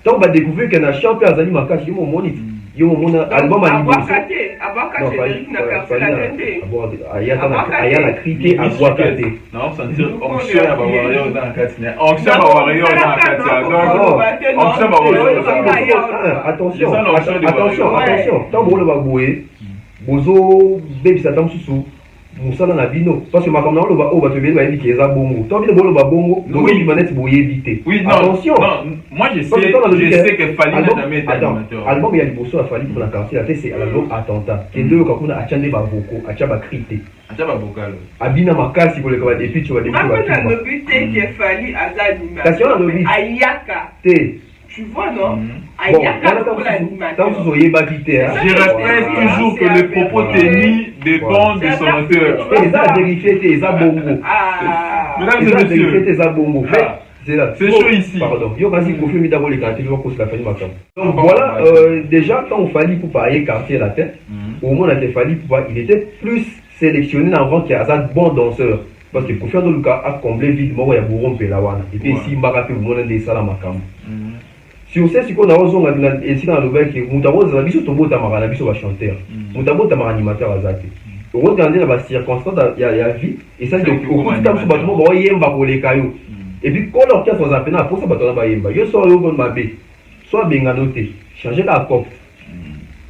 G: Donc on va découvrir qu'un chant peut azali makashi mon monite. yo mona album à liboso
E: abwaka Cédric na quartier la tende
G: aya na crité abwaka te
F: non sentir onction ya ba warrior dans kati ne onction ba warrior dans kati donc onction ba warrior attention tant bolo ba boye bozo bebisa tam susu musala na bino parce que makamna lo ba o ba tebeli ba yiki eza bongo tant bino bolo ba bongo bozo limanette boye éviter attention moi je sais que Fally n'a jamais été
G: animateur album ya liboso a Fally pour la quartier la tête c'est l'album attentat et deux kakuna achande ba voko achaba crité
F: achaba vocal
G: abina makasi pour le combat et puis tu vas découvrir
E: ba tout le but c'est que Fally azali ayaka
G: te
E: tu vois non
G: bon, tant que vous auriez bâtité,
F: je répète toujours que le propos tenus dépend de son auteur.
G: Et ça vérifié, et ça bongo.
F: Mesdames et messieurs,
G: c'est
F: chaud ici.
G: Pardon, il y a aussi confirmé mis d'abord les quartiers, je vais cause la fin du matin. Donc voilà, déjà quand on fallait pour parler quartier la tête, au moins on a fallu pour il était plus sélectionné avant qu'il y a un bon danseur. Parce que pour faire le cas, à combler vite, moi il y a Bourron Pelawana. Et puis ici, Marape, vous m'en avez ça là, ma cam. Si on sait ce qu'on a raison, et si dans le bec, Moutabo, Zabiso, Tombo, Tamara, Biso va chanter. Moutabo, Tamara, animateur à Zaki. On regarde la circonstance, il y a vie, et ça, au coup de temps, ce bâtiment, il y a un pour les cailloux. Et puis, quand l'orchestre va s'appeler, pour ça, bâtiment, il y a soit le bon mabé, soit bien noté, changer la copte.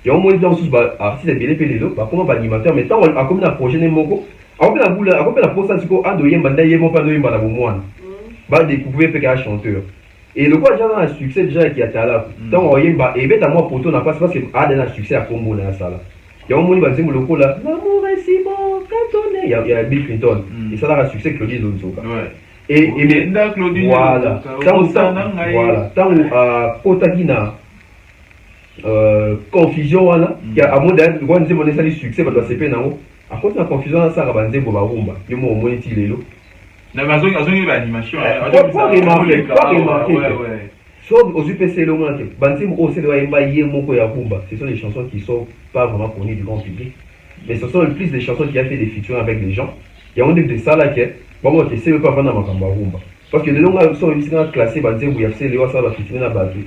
G: Il y a au moins dans ce artiste, il y a des gens, par contre, animateur, mais tant on a comme un projet de Moko, après la boule, après la poste, c'est qu'on a de Yemba, Yemba, pas de Yemba, la Boumouane. Va découvrir un chanteur. Et le quoi, j'ai un succès déjà qui a été là. Tant on Yemba, et bête à moi, pour toi, n'a pas parce qu'il a un succès à Combo dans la salle. Il y a un moment où il va dire le coup là, l'amour est si bon, quand on est. Il y a Bill Clinton. Et ça a un succès Claudie Zonzoka. Et voilà. Tant où Potakina, confusion, voilà. Il y a un moment où on dit mon essai succès, parce que c'est pas non. À cause de la confusion, ça va dire Boba Rumba. Il y a un moment où il est là.
F: La maison, il y a l'animation.
G: Pas remarqué. Sauf aux UPC, le moment où Bantim aussi doit y Moko ya Rumba. Ce sont des chansons qui ne sont pas vraiment connues du grand public. Mais ce sont le plus des chansons qui a fait des features avec les gens. Il y a un de ça là qui est. Bon, moi, je sais pas vraiment Makamba Rumba. Parce que les gens sont classés, Bantim, où il y a fait les Wassa, la feature na Bazou.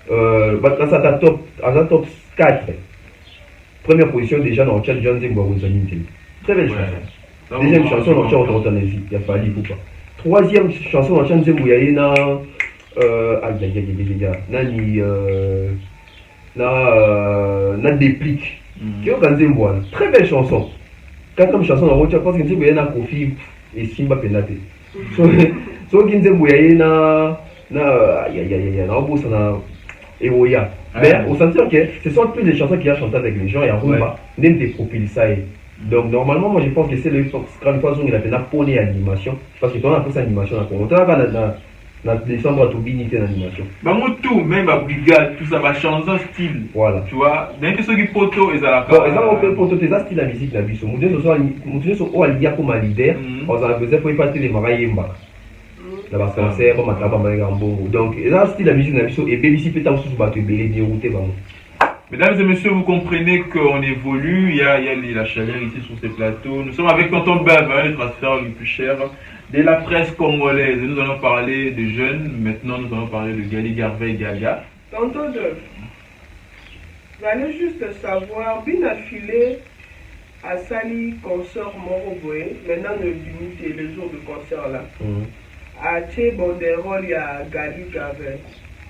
G: Dans sa top 4. Première position déjà dans le chat John Zimbo très belle chanson. Deuxième chanson dans le chat Autorotanésie, il y a Fally Poupa. Troisième chanson dans le chat Zimbo, il y a na déplique. Qui est au Zimbo, très belle chanson. Quatrième chanson dans le chat, parce que Zimbo, il y a Kofi et Simba Penate. So Zimbo, il y a et Oya. Mais au sens que ce sont plus des chansons qu'il a chanté avec les gens et en Rumba, même des profils ça. Donc normalement, moi je pense que c'est le grand fois où il a fait la poney animation. Parce que quand on a fait cette animation, on a descendre à tout binité d'animation.
F: Bah moi tout, même à brigade, tout ça va changer un style.
G: Voilà.
F: Tu vois, d'un que ceux qui poto et ça la
G: bon, ils ont fait poto, c'est un style la musique la biso. Nous sommes au Alia comme un leader, on a besoin pour y passer les maraïmba. La concert, on m'a travaillé en bon. Donc, là, style la musique et Baby peut être sous battu, dérouté.
F: Mesdames et messieurs, vous comprenez qu'on évolue. Il y a la chaleur ici sur ces plateaux. Nous sommes avec Tonton Bev, le transfert le plus cher de la presse congolaise. Nous allons parler de jeunes. Maintenant, nous allons parler de Gali Garvey et Gaga.
E: Tonton Bev, vous allez juste savoir, bien affilé à Sali concert Moroboé. Maintenant, le limite le jour du concert là. À Tché Banderole, il y a Gali Garvey.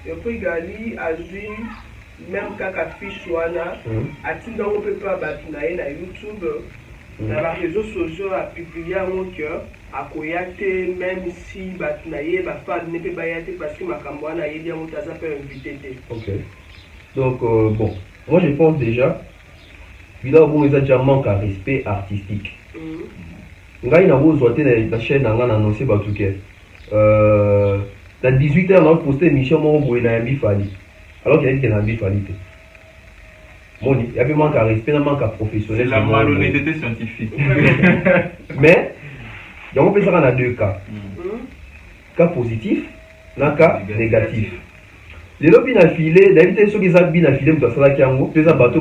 E: Et puis Gali a joué même kaka fiche wana atinda on peut pas battre na YouTube dans les réseaux sociaux a publié mon cœur à koyate même si battre na ye ba pas ne peut pas y être parce que makambo na ye bien mutaza peut inviter.
G: OK. Donc bon, moi je pense déjà il doit avoir déjà manque à respect artistique. Ngai na bo zoté na chaîne nga na annoncer batuke. Dans 18h, on a posté une émission où il a un Fally. Alors qu'il a dit qu'il a un Fally. Bon, il y a un manque à respect, un manque à professionnel.
F: C'est la malhonnêteté scientifique.
G: Mais, on peut ça dans deux cas. Cas positif, un cas négatif. Les lobbies affilés, d'habitude, ceux qui ont bien affilés, ils ont fait un bateau,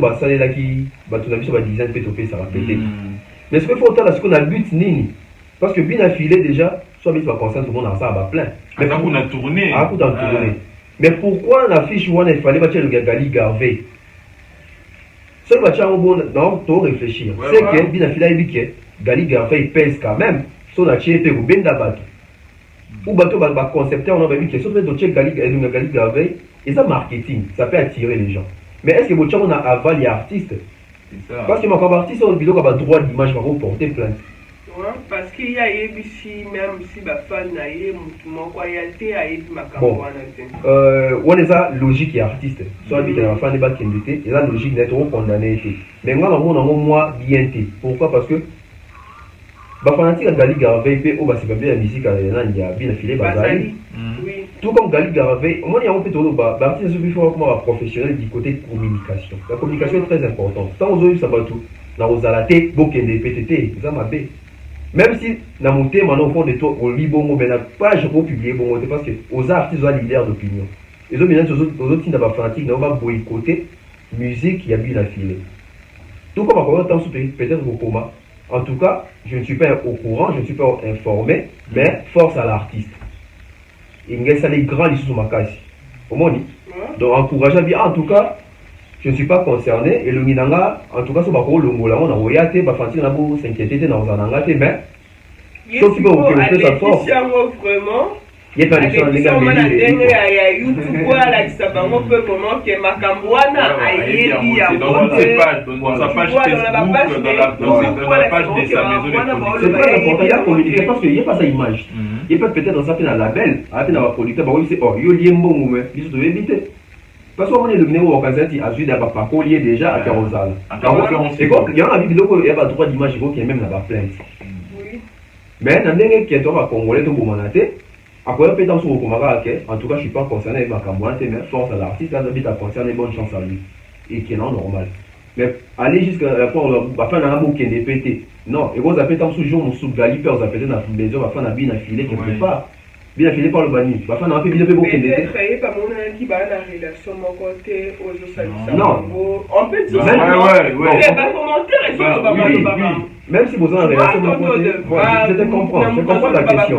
G: qui bateau, dizaine de pétopés, ça va péter. Mais ce qu'il faut faire, c'est qu'on a but nini. Parce que bien affilé déjà, soit bien concerne tout le monde, ça va plein.
F: Mais quand on a tourné.
G: Mais pourquoi on affiche où il fallait battre le Gali Garvey? Ce que tu as bon, tu réfléchir. C'est que bien fila que Gali Garvey pèse quand même. Son acheté ou bien d'abattre. Ou bateau va concepteur on a vu que sauf que tu Gali Garvey et ça marketing, ça peut attirer les gens. Mais est-ce que vous on a aval les artistes? Parce que quand artiste on vidéo a droit d'image va porter plainte.
E: Ouais, parce qu'il y a ici même si ma fan n'a mon royauté a été ma
G: bon, on est ça logique et artiste. Soit dit que la fan n'est pas qu'indité, et la logique n'est trop condamné. Mais moi, moi, bien été. Pourquoi? Parce que bah fanatique à Gali Garvey peut au bas c'est pas bien la musique à il y a bien filé Bazali. Tout comme Gali Garvey, moi il y a un peu de bah artiste il faut comment professionnel du côté de communication. La communication est très importante. Tant aux ça va tout. Dans aux alatés, beaucoup de PTT, ça m'a bé. Même si dans mon thème, au fond de toi, au Libongo, mais la page pour publier, bon, parce que aux artistes, aux leaders d'opinion. Les autres, aux autres, qui n'ont pas fanatique, n'ont pas boycotté musique, il y a bien la filée. Tout comme encore un temps, peut-être au coma. En tout cas, je ne suis pas au courant, je ne suis pas informé, mais force à l'artiste. Il y a les grands ici sur ma case. Au moins, donc encourageant bien, en tout cas, je ne suis pas concerné et le Minanga, en tout cas, sur ma parole, le Mola, on a regardé, bah, Fanti, on a beau s'inquiéter dans un engagé, mais.
E: Sauf qu'il faut que ça force. Vraiment.
G: Il y a pas de choses, les gars, mais.
E: Il y a YouTube, voilà, qui s'appelle un peu comment que Makambouana a été dit à
F: dans sa page Facebook, dans la page de sa maison de
G: c'est très important, il y a communiqué parce qu'il n'y a pas sa image. Il y a peut-être dans un label, à la producteur, bah oui, c'est oh, il y a un bon moment, il faut éviter. Parce qu'on est le numéro au Kazati a vu d'abord par collier déjà à Carosal. Et quand il y a une vidéo, il y a pas droit d'image, il y a même la plainte. Mais dans les qui est au Congolais, tout le monde a été. Après, peut-être sur le Komara, en tout cas, je ne suis pas concerné avec ma Cambouane, mais force à l'artiste, là, j'habite à concerner, bonne chance à lui. Et qui est normal. Mais aller jusqu'à la fin, on va faire un mot qui est dépété. Non, et vous avez tant toujours mon sous-galipé, vous avez dans la maison, on va faire un bien affilé quelque part. Bien affilé par le banni. On va faire un peu bien beaucoup qui est dépété.
E: Peut-être par mon qui va la relation, mon côté, aux autres.
G: Non.
E: On peut dire ça.
G: Ouais.
E: Pas commentaire, et surtout, pas
G: même si vous avez une relation de côté, je te comprends. Je comprends la question.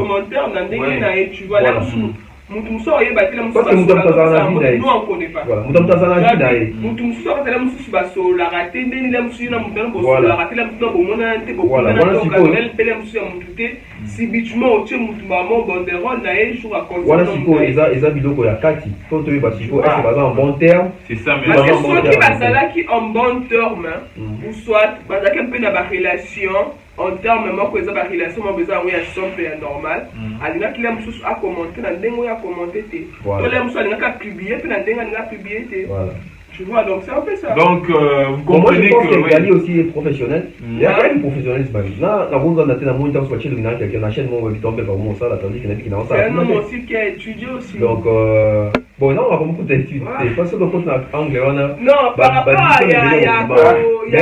E: Tu vois là Mutumso ye batila
G: parce que nous sommes dans un vie
E: nous on connaît pas.
G: Voilà, nous sommes dans un vie
E: Mutumso tela mususu baso la raté ndeni la mususu na mutana boso la raté la mutana bomona nte bomona na to kanel pele mususu ya mutute si bitumement otie mutumba mo banderole na ye jour à cause
G: voilà siko eza biloko ya kati faut te ba siko est-ce que baza en bon terme
F: c'est ça mais
E: parce que ceux qui basala qui en bon terme ou soit bazaka mpe na ba relation en termes même que ça relation moi besoin oui à simple et normal alina kila mususu a commenter na ndengo ya commenter te to la mususu alina ka publier puis na ndengo alina publier te tu vois donc c'est un peu ça
F: donc vous comprenez
G: que Gali aussi est professionnel il y a quand même professionnalisme là na vous on a tellement monté sur le na quelqu'un achète mon web tomber par mon ça la tandis qu'il a dit qu'il a ça
E: non aussi qui a étudié aussi
G: donc bon non on va beaucoup d'études parce que quand on a anglais on a
E: non par rapport il y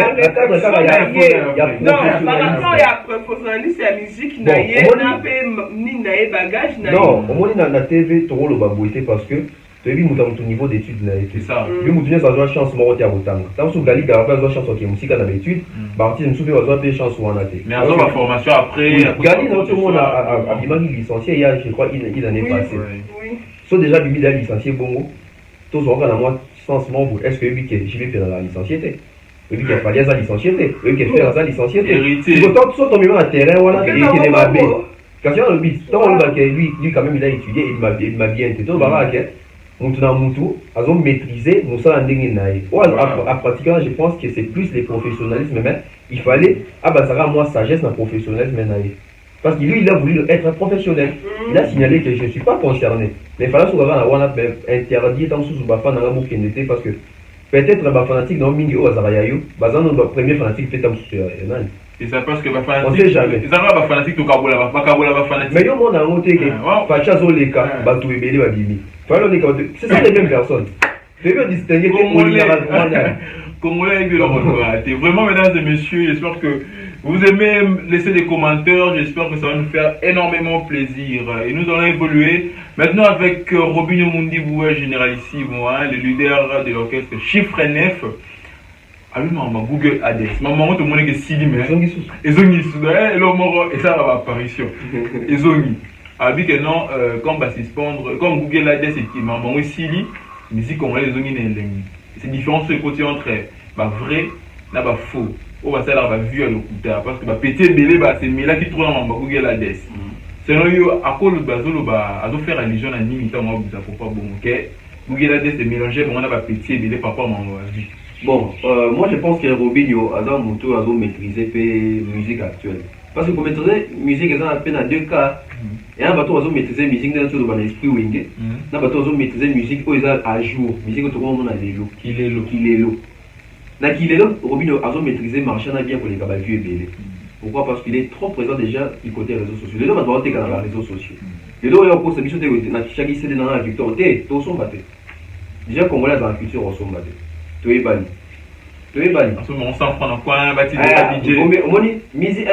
E: a professionnalisme la musique na ye na pe ni na ye bagage na
G: non au moins na TV to lo baboité parce que tu as vu mon niveau d'études là
F: c'est ça
G: lui mon ça doit chance mo rotia botanga tant sur Gali Garvey doit chance qui musique na d'études parti me souffle doit des chances on a été
F: mais alors la formation après
G: Gali non tout le monde a Bimagi licencié il y a je crois une année passée
E: oui
G: so déjà Bimagi a licencié bongo tous on regarde moi sens membre est-ce que lui que je vais faire la licenciété lui qui a fallu sa licenciété lui qui a fait sa licenciété il faut tant ton même terrain voilà et qui est ma bé quand il a le bit tant on va que lui quand même il a étudié il m'a bien été tout va que Mutu, ils ont maîtrisé nous ça à pratiquer je pense que c'est plus les professionnalisme mais il fallait ça moi sagesse dans professionnalisme parce que lui il a voulu être professionnel il a signalé que je ne suis pas concerné mais il fallait souvent interdit tant sous bafan dans la boucle parce que peut-être la fanatique dans mingi au azarayayo bazan nos premier fanatique fait tam sur
F: et ça parce que la fanatique
G: on sait jamais
F: ça va fanatique to kabola fanatique
G: mais yo mon a noté que facha zo leka batu ebele ba bimi c'est ça les mêmes personnes. Je veux distinguer
F: Congolais avec de l'autre. Vraiment, mesdames et messieurs, j'espère que vous aimez laisser des commentaires. J'espère que ça va nous faire énormément plaisir. Et nous allons évoluer maintenant avec Robinho Mundi Boué, généralissime, le leader de l'orchestre Chiffre 9. Ah oui, maman, Google Hades. Maman, tout le monde est Sili, mais ils ont mis et ça va apparition. Ils ont mis. Avec que non, comme va suspendre, comme Google Hades et maman Sili, musique congolaise, c'est différent sur le côté entre bah vrai na ba faux on va ça là va vu à l'okuta parce que bah petit belé bah c'est mais là qui trouve dans Google Ads selon yo à quoi le bazolo bah à faire allusion à nini tant moi vous a pas bon OK Google Ads c'est mélangé on a pas petit belé par rapport à mon vie.
G: Bon, moi je pense que Robinho a moto a maîtriser la musique actuelle. Parce que pour maîtriser la musique, il y a à peine à deux cas. Et un bateau a maîtriser la musique dans l'esprit wing. Un bateau a maîtriser la musique où il a à jour. La musique où tout le monde a les lots. Qu'il est l'eau. Dans qu'il est l'eau, Robinho a maîtrisé le marché bien pour les cabanes vieux et belés. Pourquoi? Parce qu'il est trop présent déjà du côté des réseaux sociaux. Les deux va devoir être dans les réseaux sociaux. Les deux, il y a encore cette mission de chaque idée dans la victoire. Tout son batté. Déjà, Congolais dans la culture, on s'en batté. Tu es banni. Tu es banni.
F: En ce moment, on s'en prend dans quoi? DJ.
G: Musique,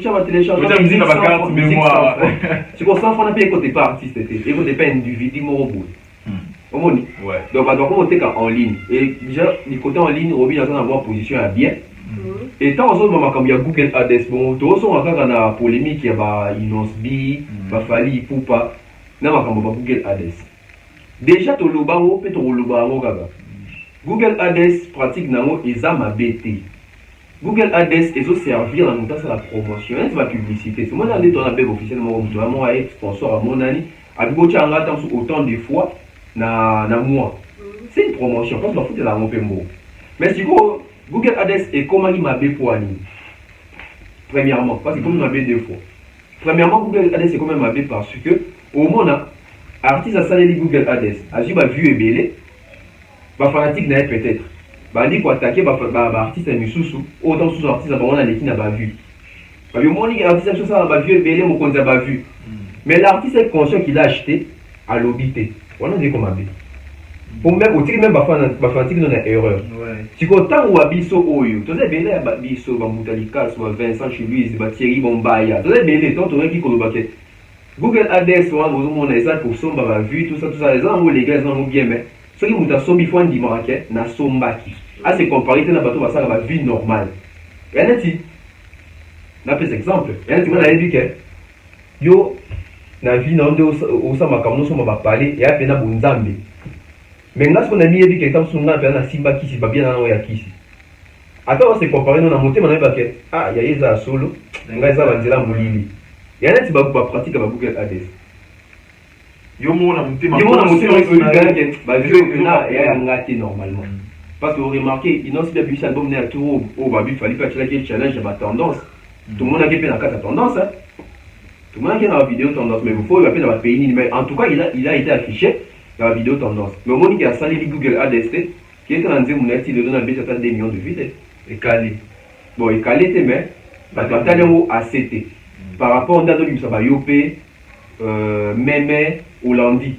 G: tu vas télécharger.
F: Tu as musique dans la carte mémoire.
G: C'est pour ça qu'on a payé côté pas artiste. Et côté pas individu, mon robot. Ouais. Donc, on doit monter en ligne. Et déjà, du côté en ligne, Robin a besoin d'avoir position à bien. Et tant que il y a Google Ads, bon, tu as encore la polémique, il y a Inosbi, Fali, Poupa. Non, Google Ads. Déjà, tu as le barreau, peut-être le barreau. Google Ads pratique nango exam BT. Google Ads est aussi servir dans montant la promotion, c'est la publicité. C'est moi qui ai dans la officiellement vraiment être sponsor à mon année. Avec autant de fois na mois. C'est une promotion parce que la foot est la mon mot. Mais si Google Ads est comment il m'a pour année. Premièrement, parce que comme il m'a deux fois. Premièrement, Google Ads est quand même m'a parce que au moment artiste a salé Google Ads, a vu ma vue et belé. Fanatique n'a peut-être. Dit pour attaquer artiste à Misusu, autant sous artiste à qui n'a pas vu. Parce que mon artiste ça n'a vu et belé, mon compte n'a pas vu. Mais l'artiste est conscient qu'il a acheté à l'obité. On a dit comme abé. Pour même au même fanatique non a erreur. Si autant ou abisso oyo, tu sais belé abisso Mutalika soit Vincent chez lui, Thierry Bombaya. Tu sais belé tant tu qui colobaquet. Google Ads on mon ça pour son ba vu tout ça les gens les gars ils ont bien mais ce qui m'a sombi fois ndi marqué na sombaki à se comparer na bateau ça la vie normale et neti na par exemple et neti on a dit que yo na vie na ndo au sa makamno so ba parler et apena bunzambe mais là ce qu'on a mis dit que comme sunga na simba kisi ba bien na ya kisi ata on se comparer na monter na ba que ah ya yeza solo nga za banzela mulili et neti ba pratique ba Google Ads.
F: Yo mona mutema
G: normalement parce que vous remarquez il n'a pas pu album né à tout au babi fallait pas qu'il challenge ma tendance tout le monde a fait la tendance tout le monde qui a la vidéo tendance mais il faut appeler dans le pays mais en tout cas il a été affiché dans la vidéo tendance mais au moment qui a salé Google Ads qui est en train de donner un bêta des millions de vues et calé bon et calé mais parce que t'as au ACT par rapport à d'autres ça va yopé Mémé Hollandi.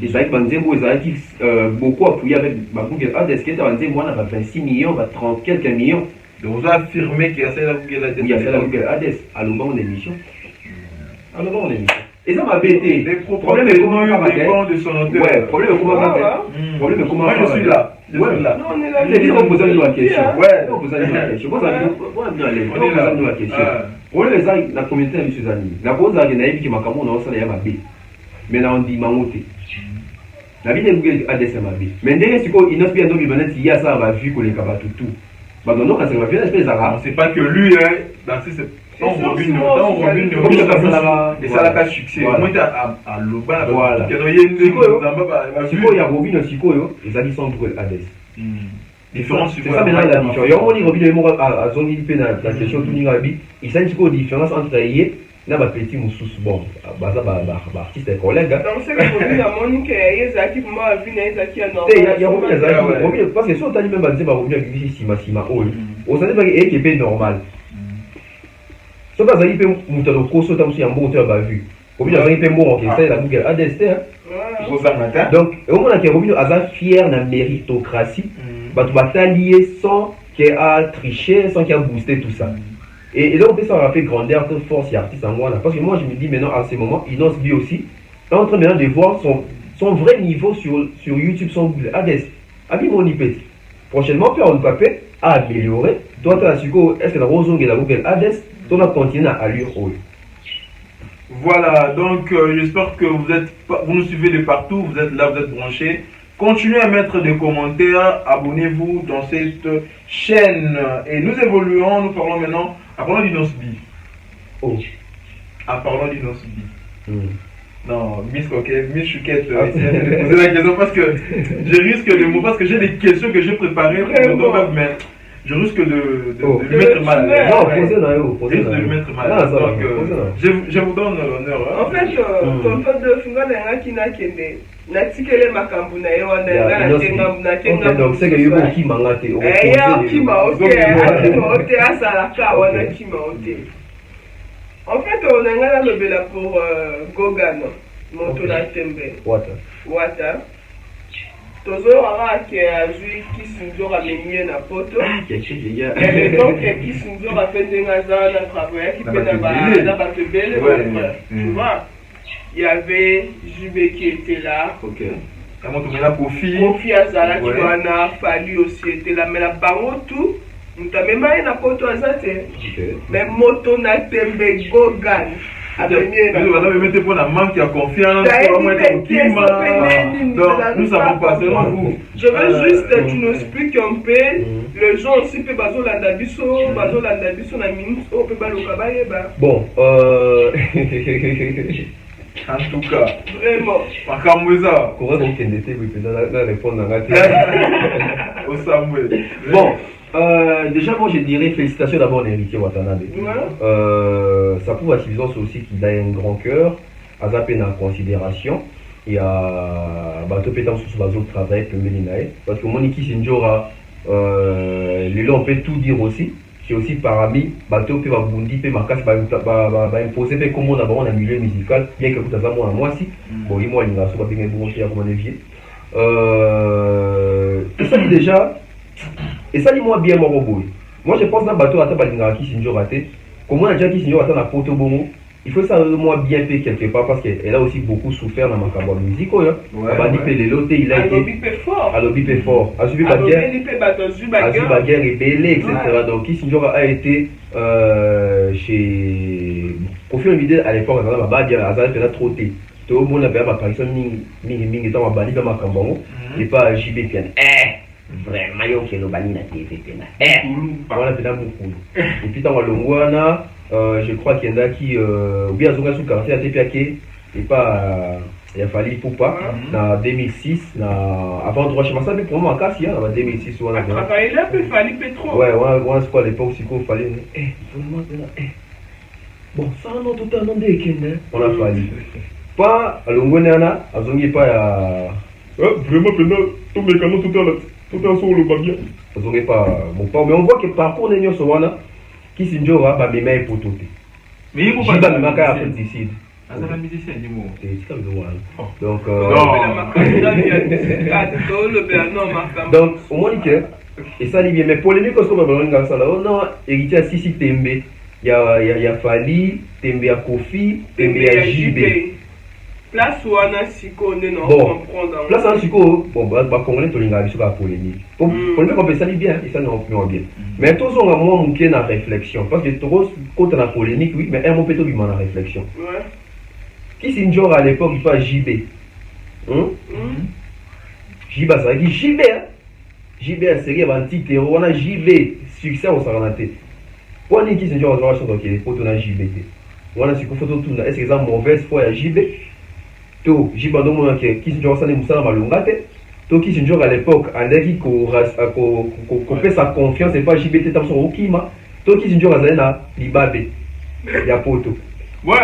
G: Et ça veut dire que beaucoup appuyé avec Google Ads, est-ce que tu as dit moi on a 26 millions, 30 quelques millions.
F: Donc vous avez affirmé qu'il y a fait la Google Ads.
G: Il y a fait la Google Ads à l'obant d'émission. À l'obant d'émission. Et ça m'a bêté.
F: Le problème est comment de son auteur.
G: Ouais, problème est comment problème est comment
F: je suis là.
G: Non, on est là. C'est dit qu'on pose la question. Ouais, on pose la question. On est là. La question. Problème est ça la communauté de M. Zani. La cause est que ma caméra on a ça ma bé. Mais là on dit mamoté. La vie de Google Ads c'est ma bé. Mais derrière c'est quoi il n'a pas donc il y a ça va vu que les cabatu tout. Bah non quand ça va faire espèce d'arabe.
F: C'est pas que lui dans ces on revient et ça la succès. Moi à l'oba
G: voilà. Si quoi il y a Robin si quoi ils a dit sans Google Ads. Différence c'est ça maintenant la différence. Il y a un Robin à zone il la question tout n'irabi. Il s'agit quoi différence entre yé na ba petit mususu bon baza ba artiste collègue
E: donc c'est que Robin a monique ezaki pour moi vu na ezaki en
G: normal il y a Robin parce que si on t'a dit même ba dire ba Robin avec sima oyo on s'est dit pas que est normal so ka zali pe mutalo koso ta musu ya mboto ba vu Robin a zali pe mbo qui ça la Google Ads donc au moment que Robin a fier na méritocratie ba tu ba lié sans qu'il a triché sans qu'il a boosté tout ça. Et là, on peut s'en rappeler grandeur, force et artiste en moi. Parce que moi, je me dis maintenant, à ce moment, Inos lui aussi, est en train maintenant de voir son vrai niveau sur YouTube, son Google Ads. Abi mon ipet. Prochainement, puis on va à améliorer. Toi, tu as su que est-ce que la Rosong et la Google Ads, tu vas continuer à allure haut.
F: Voilà, donc j'espère que vous nous suivez de partout, vous êtes là, vous êtes branchés. Continuez à mettre des commentaires, abonnez-vous dans cette chaîne. Et nous évoluons, nous parlons maintenant, en parlant du Nosbi.
G: Oh.
F: En parlant du Nosbi. Non, Miss Coquette, Miss Chouquette, poser la question parce que je risque de mots, parce que j'ai des questions que j'ai préparées pour mais je risque de lui mettre mal.
G: Non, posez
F: de lui mettre mal. Donc, je vous donne l'honneur.
E: En fait, tonton de Funga n'a qui n'a qu'un natikele makambu na yo na
G: donc c'est que yo qui mangate
E: o qui m'a oté asalaka wana qui m'a oté. En fait, on a un bébé là pour Gogano, Motola Tembe. Wata. Tozo aura qui a joué qui s'endort à mener na poto. Et donc qui s'endort à faire des gazans à travailler qui peut na belle. Tu vois, il y avait Jubé qui était là.
F: OK. Comment tu mets la Kofi?
E: Kofi Azala qui wana Fali aussi était là mais la bango tout. Même na poto azate. Mais moto na Tembe Gogan.
F: Madame, mettez pour la manque de confiance. Nous savons pas seulement vous.
E: Je veux juste que tu nous expliques un peu. Les gens aussi peuvent bazo landabiso na minso peut baloka bayeba.
G: Bon,
F: en tout cas,
E: vraiment.
F: Makamouza.
G: Comment donc était oui peut-être la répondre dans
F: au Samuel.
G: Bon. Déjà, moi je dirais félicitations d'abord à l'héritier Watanabe. Ça prouve à suffisance aussi qu'il a un grand cœur, à peine en considération. Et à bateau pétant sur son autres travail, parce que Moniki Sinjora, les gens on peut tout dire aussi. C'est aussi parmi bateau peut bundi peut marquer va imposer peut comment d'abord dans le milieu musical, bien que tout ça moi si. Bon, moi il m'a soit bien branché à comment dévier. Ça déjà. Et ça dit moi bien mon robot. Moi je pense dans bateau à tabalinga qui sinjo raté. Comment on a déjà qui sinjo raté na poto bongo. Il faut ça moi bien payer quelque part parce qu'elle a aussi beaucoup souffert dans ma carrière musique. Elle a dit que les lots il a été. Alobi fait fort. Azubi baguerre et belé etc. Donc qui sinjo a été chez Kofi Olomide à l'époque dans ma baguerre Azal fait trop té. Tout le monde avait ma apparition mingi dans ma bali dans ma cambongo et pas JB pian. Vraiment yo ke lobani na TV tena voilà c'est dans beaucoup et puis dans Longwana je crois qu'il y en a qui ou bien zonga sous quartier à TPK et pas il a fallu pour pas dans 2006 avant droit chez Massa mais pour moi en cas en 2006 on a
E: travaillé là peut fallu pétrole
G: ouais on se quoi à l'époque si qu'on fallait bon ça non tout un nom de Kenya on a fallu pas à Longwana à zongi pas vraiment pendant tout mécano tout à l'heure tout un sur le baguette. Vous n'aurez pas bon pas, mais on voit que parcours de Nyon Sowana qui s'injora va me mettre pour tout.
F: Mais il faut
G: pas me manquer à féticide.
F: Ah, ça la musicien du mot.
G: C'est comme le one. Donc donc au moins que et ça dit bien mais polémique parce qu'on va parler dans ça là. Non, héritier à Sisi Tembe. Il y a Fali, Tembe à Kofi, Tembe à JB.
E: Place où on a siko ne non
G: comprendre. Place où siko bon bah congolais to linga biso ba polémique. Polémique on peut ça bien et ça non bien. Mais tous on a moins manqué na réflexion parce que trop contre la polémique oui mais un mot plutôt bien na réflexion. Ouais. Qui c'est genre à l'époque il pas JB. JB ça dit JB. JB a série anti on a JB succès au saranaté. Pour ni qui c'est genre on donc pour ton JB. On a siko photo tout est-ce que ça mauvaise foi à JB. To jibando mo qui se joue ça ne musala malungate to qui se joue à l'époque andaki ko fait sa confiance et pas JBT tam so okima to qui se joue à na libabe ya poto
F: ouais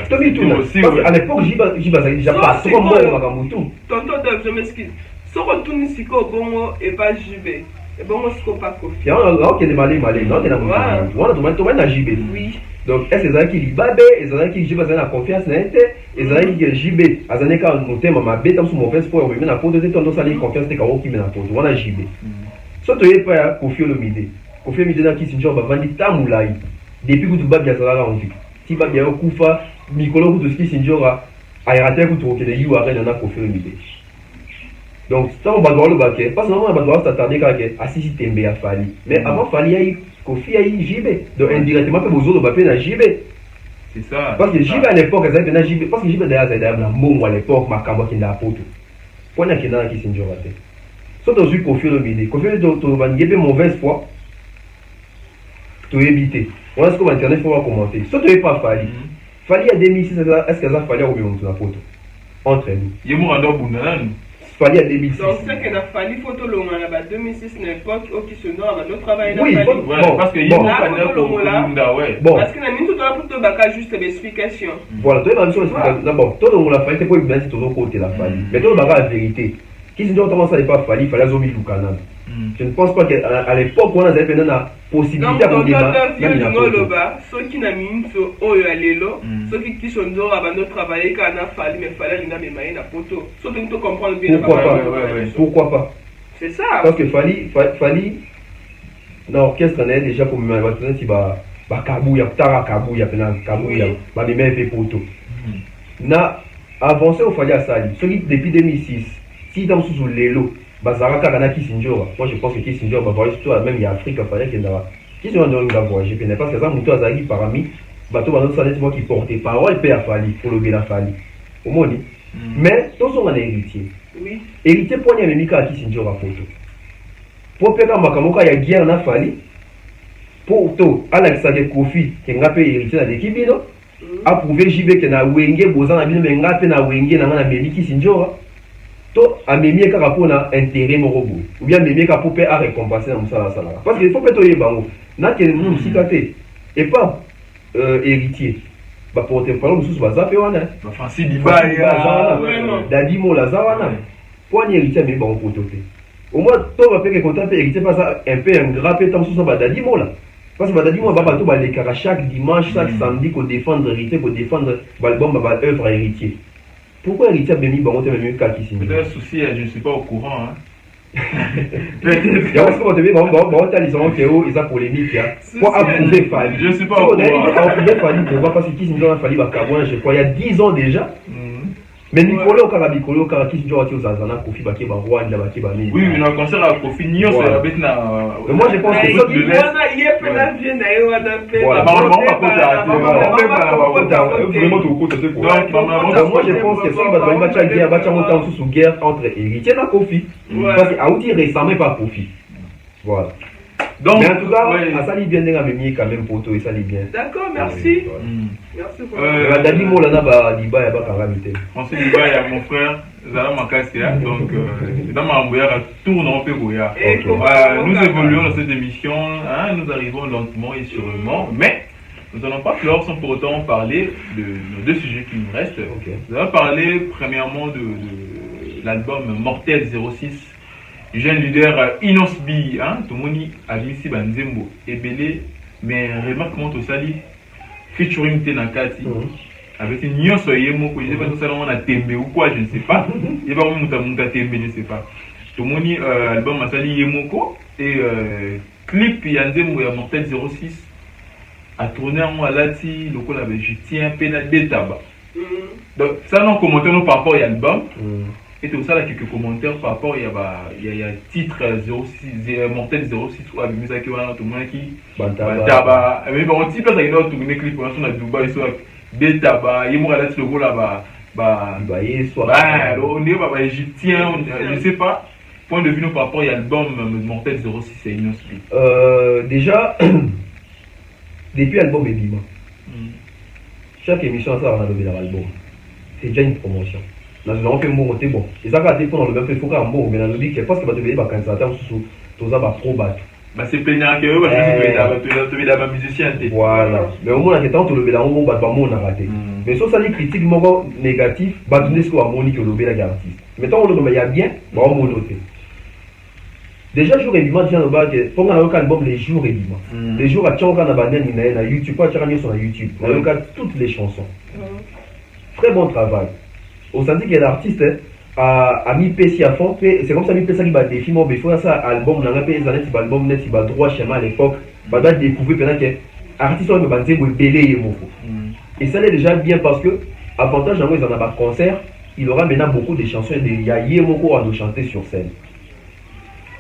G: to mi tout parce à l'époque jiba ça déjà pas trop bon makamutu
E: tonton je m'excuse so ko tuni siko bongo et pas JB et bongo siko pas Kofi
G: ya on a que malé non de la mutu on to na JB
E: oui.
G: Donc, est-ce que qui libabe, est-ce que JB a confiance dans été, est-ce que JB a donné quand nous thème ma bête dans son mauvaise foi, on met na pote de ton dos ali confiance de kawo qui met na pote, on a JB. Surtout il pas Kofi Olomide. Kofi Olomide na qui sinjo ba vandi tamulai. Depuis que tu ba bien ça là on dit. Si ba bien kufa, mikolo ku to sinjo a raté ku to ke de yu arena na Kofi Olomide. Donc, ça on va voir le baquet, parce que on va devoir s'attarder quand à Sisi Tembe a Fali. Mais avant Fali a Kofi a JB. Donc indirectement, peut vous autres na JB.
F: C'est ça.
G: Parce que JB à l'époque, ça a JB. Parce que JB d'ailleurs, c'est d'ailleurs la môme à l'époque, ma camba qui n'a pas tout. Point à Kena qui s'est raté. Soit dans une Kofi Olomide. Kofi Olomide, tu vas gagner mauvaise foi. Tu éviter. On a ce qu'on va internet, il faut commenter. Soit tu n'es pas Fali. Fali à 2006, est-ce qu'elle a fallu ou bien on la photo entre nous.
F: Il y a mon rando Bounanan.
G: Fali à 2006.
E: Donc, c'est qu'il a fallu photo longue là-bas 2006, n'importe où qui se noie, on va travailler.
G: Oui, bon,
F: parce que il y a mon rando
E: là.
G: Bon.
E: Parce qu'il a mis tout à l'heure pour te juste l'explication.
G: Voilà, toi, il y a d'abord, toi, on l'a fallu, c'est quoi il dit ton côté la Fali. Mais toi, on va la vérité. Qui se dit autrement ça n'est pas Fali, il fallait zombie du Canada. Je ne pense pas qu'à l'époque, on avait fait la possibilité
E: de débat. Ceux qui n'ont mis ceux qui sont dans le travail, quand on a fallu, mais il fallait une photo. Ceux qui ne comprennent bien.
G: Pourquoi pas?
E: C'est ça.
G: Parce que Fali, dans l'orchestre, on est déjà comme il va Kabouya, Tara Kabouya, Kabouya, va les mettre photo. Na avancé au Fali à Sali. Ceux qui depuis 2006, si dans sous l'élo. Bazaraka kana Kissinger. Moi je pense que Kissinger va voyager surtout même il y a Afrique fallait qu'il n'a Kissinger va voyager parce que ça muto azali parmi bateau bateau ça moi qui portait parole paix à Fali pour le la Fali. Au moins mais tous sont un héritier. Oui. Héritier pour y mika à Kissinger à photo. Pour peka makamoka ya guerre na Fali. Pour to Alexa de Kofi qui ngape héritier na l'équipe no. Approuver JB que na wenge bozana bino ngape na wenge na ngana memi Kissinger. To amemi kaka pona intérêt mon robot ou bien amemi kaka pour à récompenser dans ça parce qu'il faut pas toyer bango na quel monde sikate et pas héritier ba porter parole sous baza pe wana
F: ba Francis Dibaya
G: dadi mo la zawana pour un héritier mais bango potote au moins to va faire content héritier pas ça un peu un grappé tant sous ba dadi mo là parce que ba dadi mo ba to ba les cara chaque dimanche chaque samedi qu'on défendre héritier qu'on défendre l'album ba œuvre héritier. Pourquoi héritier Béni Bangote même cas qui signe?
F: Peut-être souci, je ne suis pas au courant.
G: Il y a aussi quand tu veux Bangote ils ont Théo, ils ont polémique. Pour approuver Fali.
F: Je ne suis pas au courant.
G: Approuver Fali, tu vois parce que qui signe dans Fali Bakabouin, je crois, il y a 10 ans déjà. Mais Nicolas Karabikolo, Karakis Djorati aux Azana, Kofi Bakeba, Rwanda, Bakeba.
F: Oui, mais on concert à Kofi Nyon, c'est la bête na.
G: Moi je pense que ça
E: il y a plein d'avions
G: voilà, moi je pense que ça va sous guerre entre héritiers et Kofi. Parce qu'Aouti récemment pas Kofi. Voilà. Donc, mais en tout cas, ça lui bien d'engager quand même pour toi et ça lui bien.
E: D'accord, merci. Merci pour
G: Dadi Molana ba Diba ya ba Karamite.
F: François Diba ya mon frère Zala Makasia donc dans ma mouillère tourne en peu goya. Nous évoluons dans cette émission, nous arrivons lentement et sûrement, mais nous n'allons pas clore sans pour autant parler de nos deux sujets qui nous restent. Nous allons parler premièrement de l'album Mortel 06. Jeune leader Inosbi, tout le monde a mis ici Banzembo et Belé, mais remarque comment tout ça dit featuring Tenakati avec une nuance yemo que je sais pas tout ça on a tembe ou quoi je ne sais pas il va monter tembe je ne sais pas tout le monde album Masali Yemoko et clip Yanzembo et Mortel 06 a tourné en moi lati le coup là je tiens pena détaba donc ça non commentaire nous par rapport à l'album. Et tout ça, là, quelques commentaires par rapport, il y a titre 06, Mortel 06, ou avec Misaki Wana, tout le monde qui. Bantaba. Mais bon, on dit pas ça, il y a d'autres clips, on a Dubaï, soit des tabacs, il y a moi là, le gros là, on est égyptien, je sais pas. Point de vue, nous, par rapport à l'album Mortel 06 et Inospi.
G: Déjà, depuis l'album Ebima, chaque émission, ça, on a donné l'album. C'est déjà une promotion. Nous avons fait un bon côté bon. Et ça va être pour le même fait faut qu'un bon mais dans le dit que parce que va devenir ba candidat sous tout ça va pro battre.
F: Bah c'est plaignant que parce que tu veux la musicien.
G: Voilà. Mais au moins que tant tout le béla on va pas mon raté. Mais sauf ça les critiques moi négatif ba donner ce qu'on a moni que le béla artiste. Mettons on le il y a bien, bah on noter. Déjà jour évidemment tiens le bas que pour un album les jours évidemment. Les jours à Tchonga na banane na YouTube pas tiens sur YouTube. On regarde toutes les chansons. Très bon travail. Au sens que l'artiste a mis PC à fond, c'est comme ça mis PC qui va défier mon before ça album dans la pays années qui album net qui va droit schéma à l'époque, va découvrir pendant que artiste on va dire belé et moko. Et ça l'est déjà bien parce que avantage dans ils en a pas concert, il aura maintenant beaucoup de chansons de Yaye Moko à nous chanter sur scène.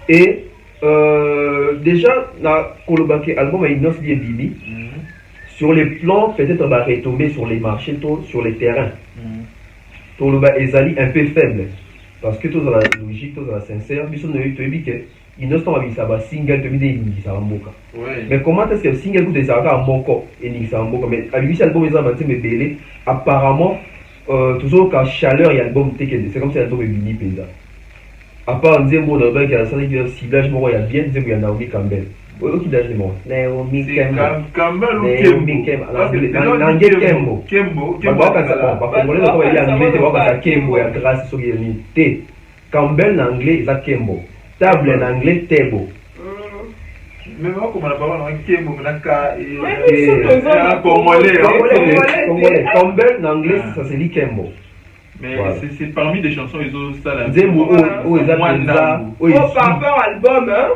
G: Et déjà la Kolobake album avec Nos bien Bibi sur les plans peut-être on va retomber sur les marchés sur les terrains. Pour le bas, Ezali un peu faible. parce que tous dans la logique, tous dans la sincère, biso ne tu dis que il ne sont pas ça single te dit ni ça mboka. Mais comment est-ce que single coûte ça à mboko et ni ça mboka mais avec cet album ils ont bâti mais belé apparemment toujours qu'à chaleur il y a album c'est comme si l'album est mini pesa. À part Nzembo dans le bac, il y a un ciblage, il y a bien Nzembo, il y a Naomi Campbell. Qui d'âge de moi Naomi
F: Campbell ou Kembo?
G: Nangue Kembo. Kembo. Parce que moi, quand il y a anglais, tu vois que Kembo, il y a grâce sur l'unité. Campbell en anglais, c'est Kembo. Table en anglais, Tebo.
F: Mais moi, comment on a parlé en Kembo,
G: Congolais. Campbell en anglais, ça se dit Kembo.
F: Mais voilà. C'est parmi des chansons, ils ont ça là.
E: Par rapport à l'album, hein?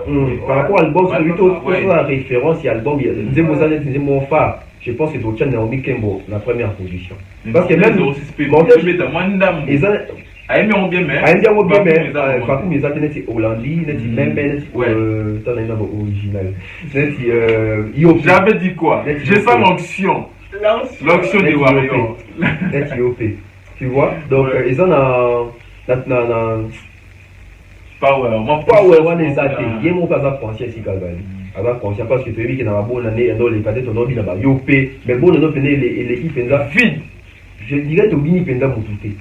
G: Par rapport à l'album, c'est plutôt la référence, il y a l'album, il y a Nzembo Zanet, Nzembo Phare. Je pense que c'est Naomi Kembo, la première position. Parce que même.
F: Aïe bien mais
G: par contre, ils ont été hollandais, même original.
F: J'avais dit quoi? J'ai ça l'onction. L'onction des Warriors.
G: Tu vois, donc ils ont
F: Power,
G: on les a dit. Il y a mon pas à penser ici, Calvani. Alors, conscient parce que tu as vu qu'il y a une bonne année, peut-être on a dit là-bas, Yopé, mais bon, on a fait l'équipe vide. Je dirais que tu as dit Penda Moutouté.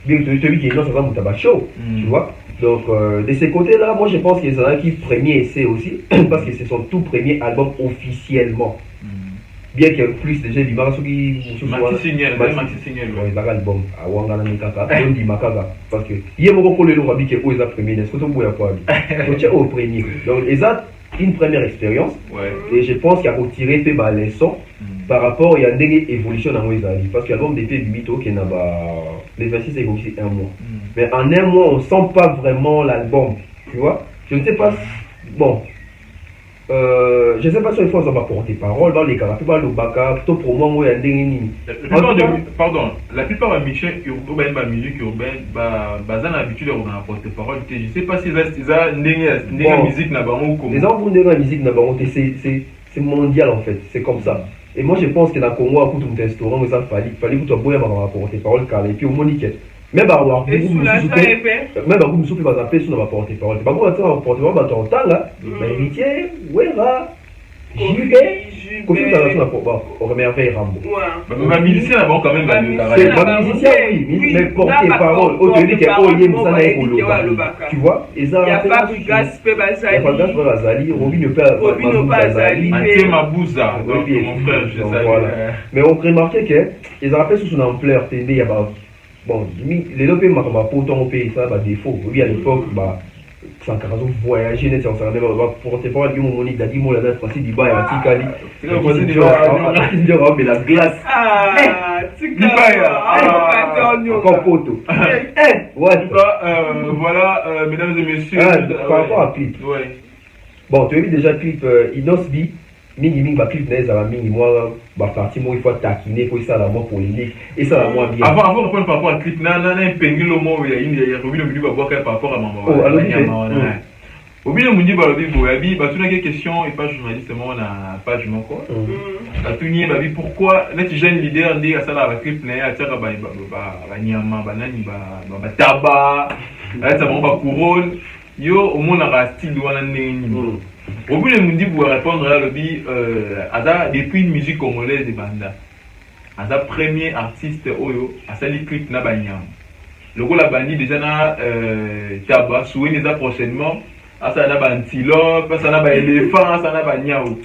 G: Bien que tu as vu qu'il y a une autre ça chaud, tu vois. Donc, de ces côtés-là, moi je pense qu'ils ont un premier essai aussi, parce que c'est son tout premier album officiellement. Bien qu'il y ait plus déjà du Marasogi,
F: Maxi Signal,
G: l'album, à Wangana Mikaka, Don Makaka, parce que il y a beaucoup de gens qui ont été premiers, n'est-ce que tu as quoi donc tu es au premier. Donc, ils ont une première expérience, et je pense qu'il y a retiré des leçons par rapport à une évolution dans les années. Parce que l'album d'épée du mytho qui est les 26 et aussi un mois. Mais en un mois, on ne sent pas vraiment l'album, tu vois. Je ne sais pas, bon. Je ne sais pas si il faut avoir porté parole dans les cas, le baka, plutôt pour moi, il y a des
F: pardon, la plupart des musiciens urbains, la musique urbaine, ils ont l'habitude de porter parole. Je ne sais pas si ils ont une musique là-bas ou comment.
G: Les gens vont dire la musique là-bas, c'est mondial en fait, c'est comme ça. Et moi je pense que dans le Congo, à tout un restaurant, il fallait que tu aies porter parole, car et puis au Monique. Même à voir, même à vous, soufflez dans un pays, on va porter parole. Par contre, on va porter parole, on entend là, héritier, Ouera, JB, comme ça, on remercie Rambo.
F: Ma musicien là-bas, quand même,
G: ma musicien, oui, mais porter parole, autre dit qu'il y a un tu vois, il n'y a pas de gaz, Bazali, Robin
F: Bazali, Mabouza, donc mon frère, je sais.
G: Mais on remarquait qu'ils ont rappelé sous son ampleur, il y a bon, les deux pays m'ont pourtant au pays, ça va défaut. Oui, à l'époque, sans carrément voyager, on s'en allait porter parole, il y a mon monique, il y a mon la date, il y a un Tikali. Il y a la glace. Encore poteau.
F: Voilà, mesdames et messieurs.
G: Par rapport à clip. Bon, tu as vu déjà clip Inosbi. Mingi clip n'est pas mingi moi parti moi il faut taquiner pour ça la moi polémique et ça la moi bien
F: avant de prendre par rapport à clip na pengile le mot il y a Robin Mundi va voir par rapport à maman Robin Mundi va le dire boyabi ba tuna question et pas journaliste moi na page moko la tuni ba bi pourquoi net jeune leader ndi asala ba clip na ya tshaka ba nyama banani ba taba ça ba couronne yo au monde na style wana ndeni Robin Mundi pour répondre à l'objet, depuis une musique congolaise de Banda, Ada premier artiste Oyo, à sa clip na Banyam. Le rôle la bandi déjà na Taba, souhait les prochainement, à ça na Bantilope, à ça na éléphant, à ça na Banyao.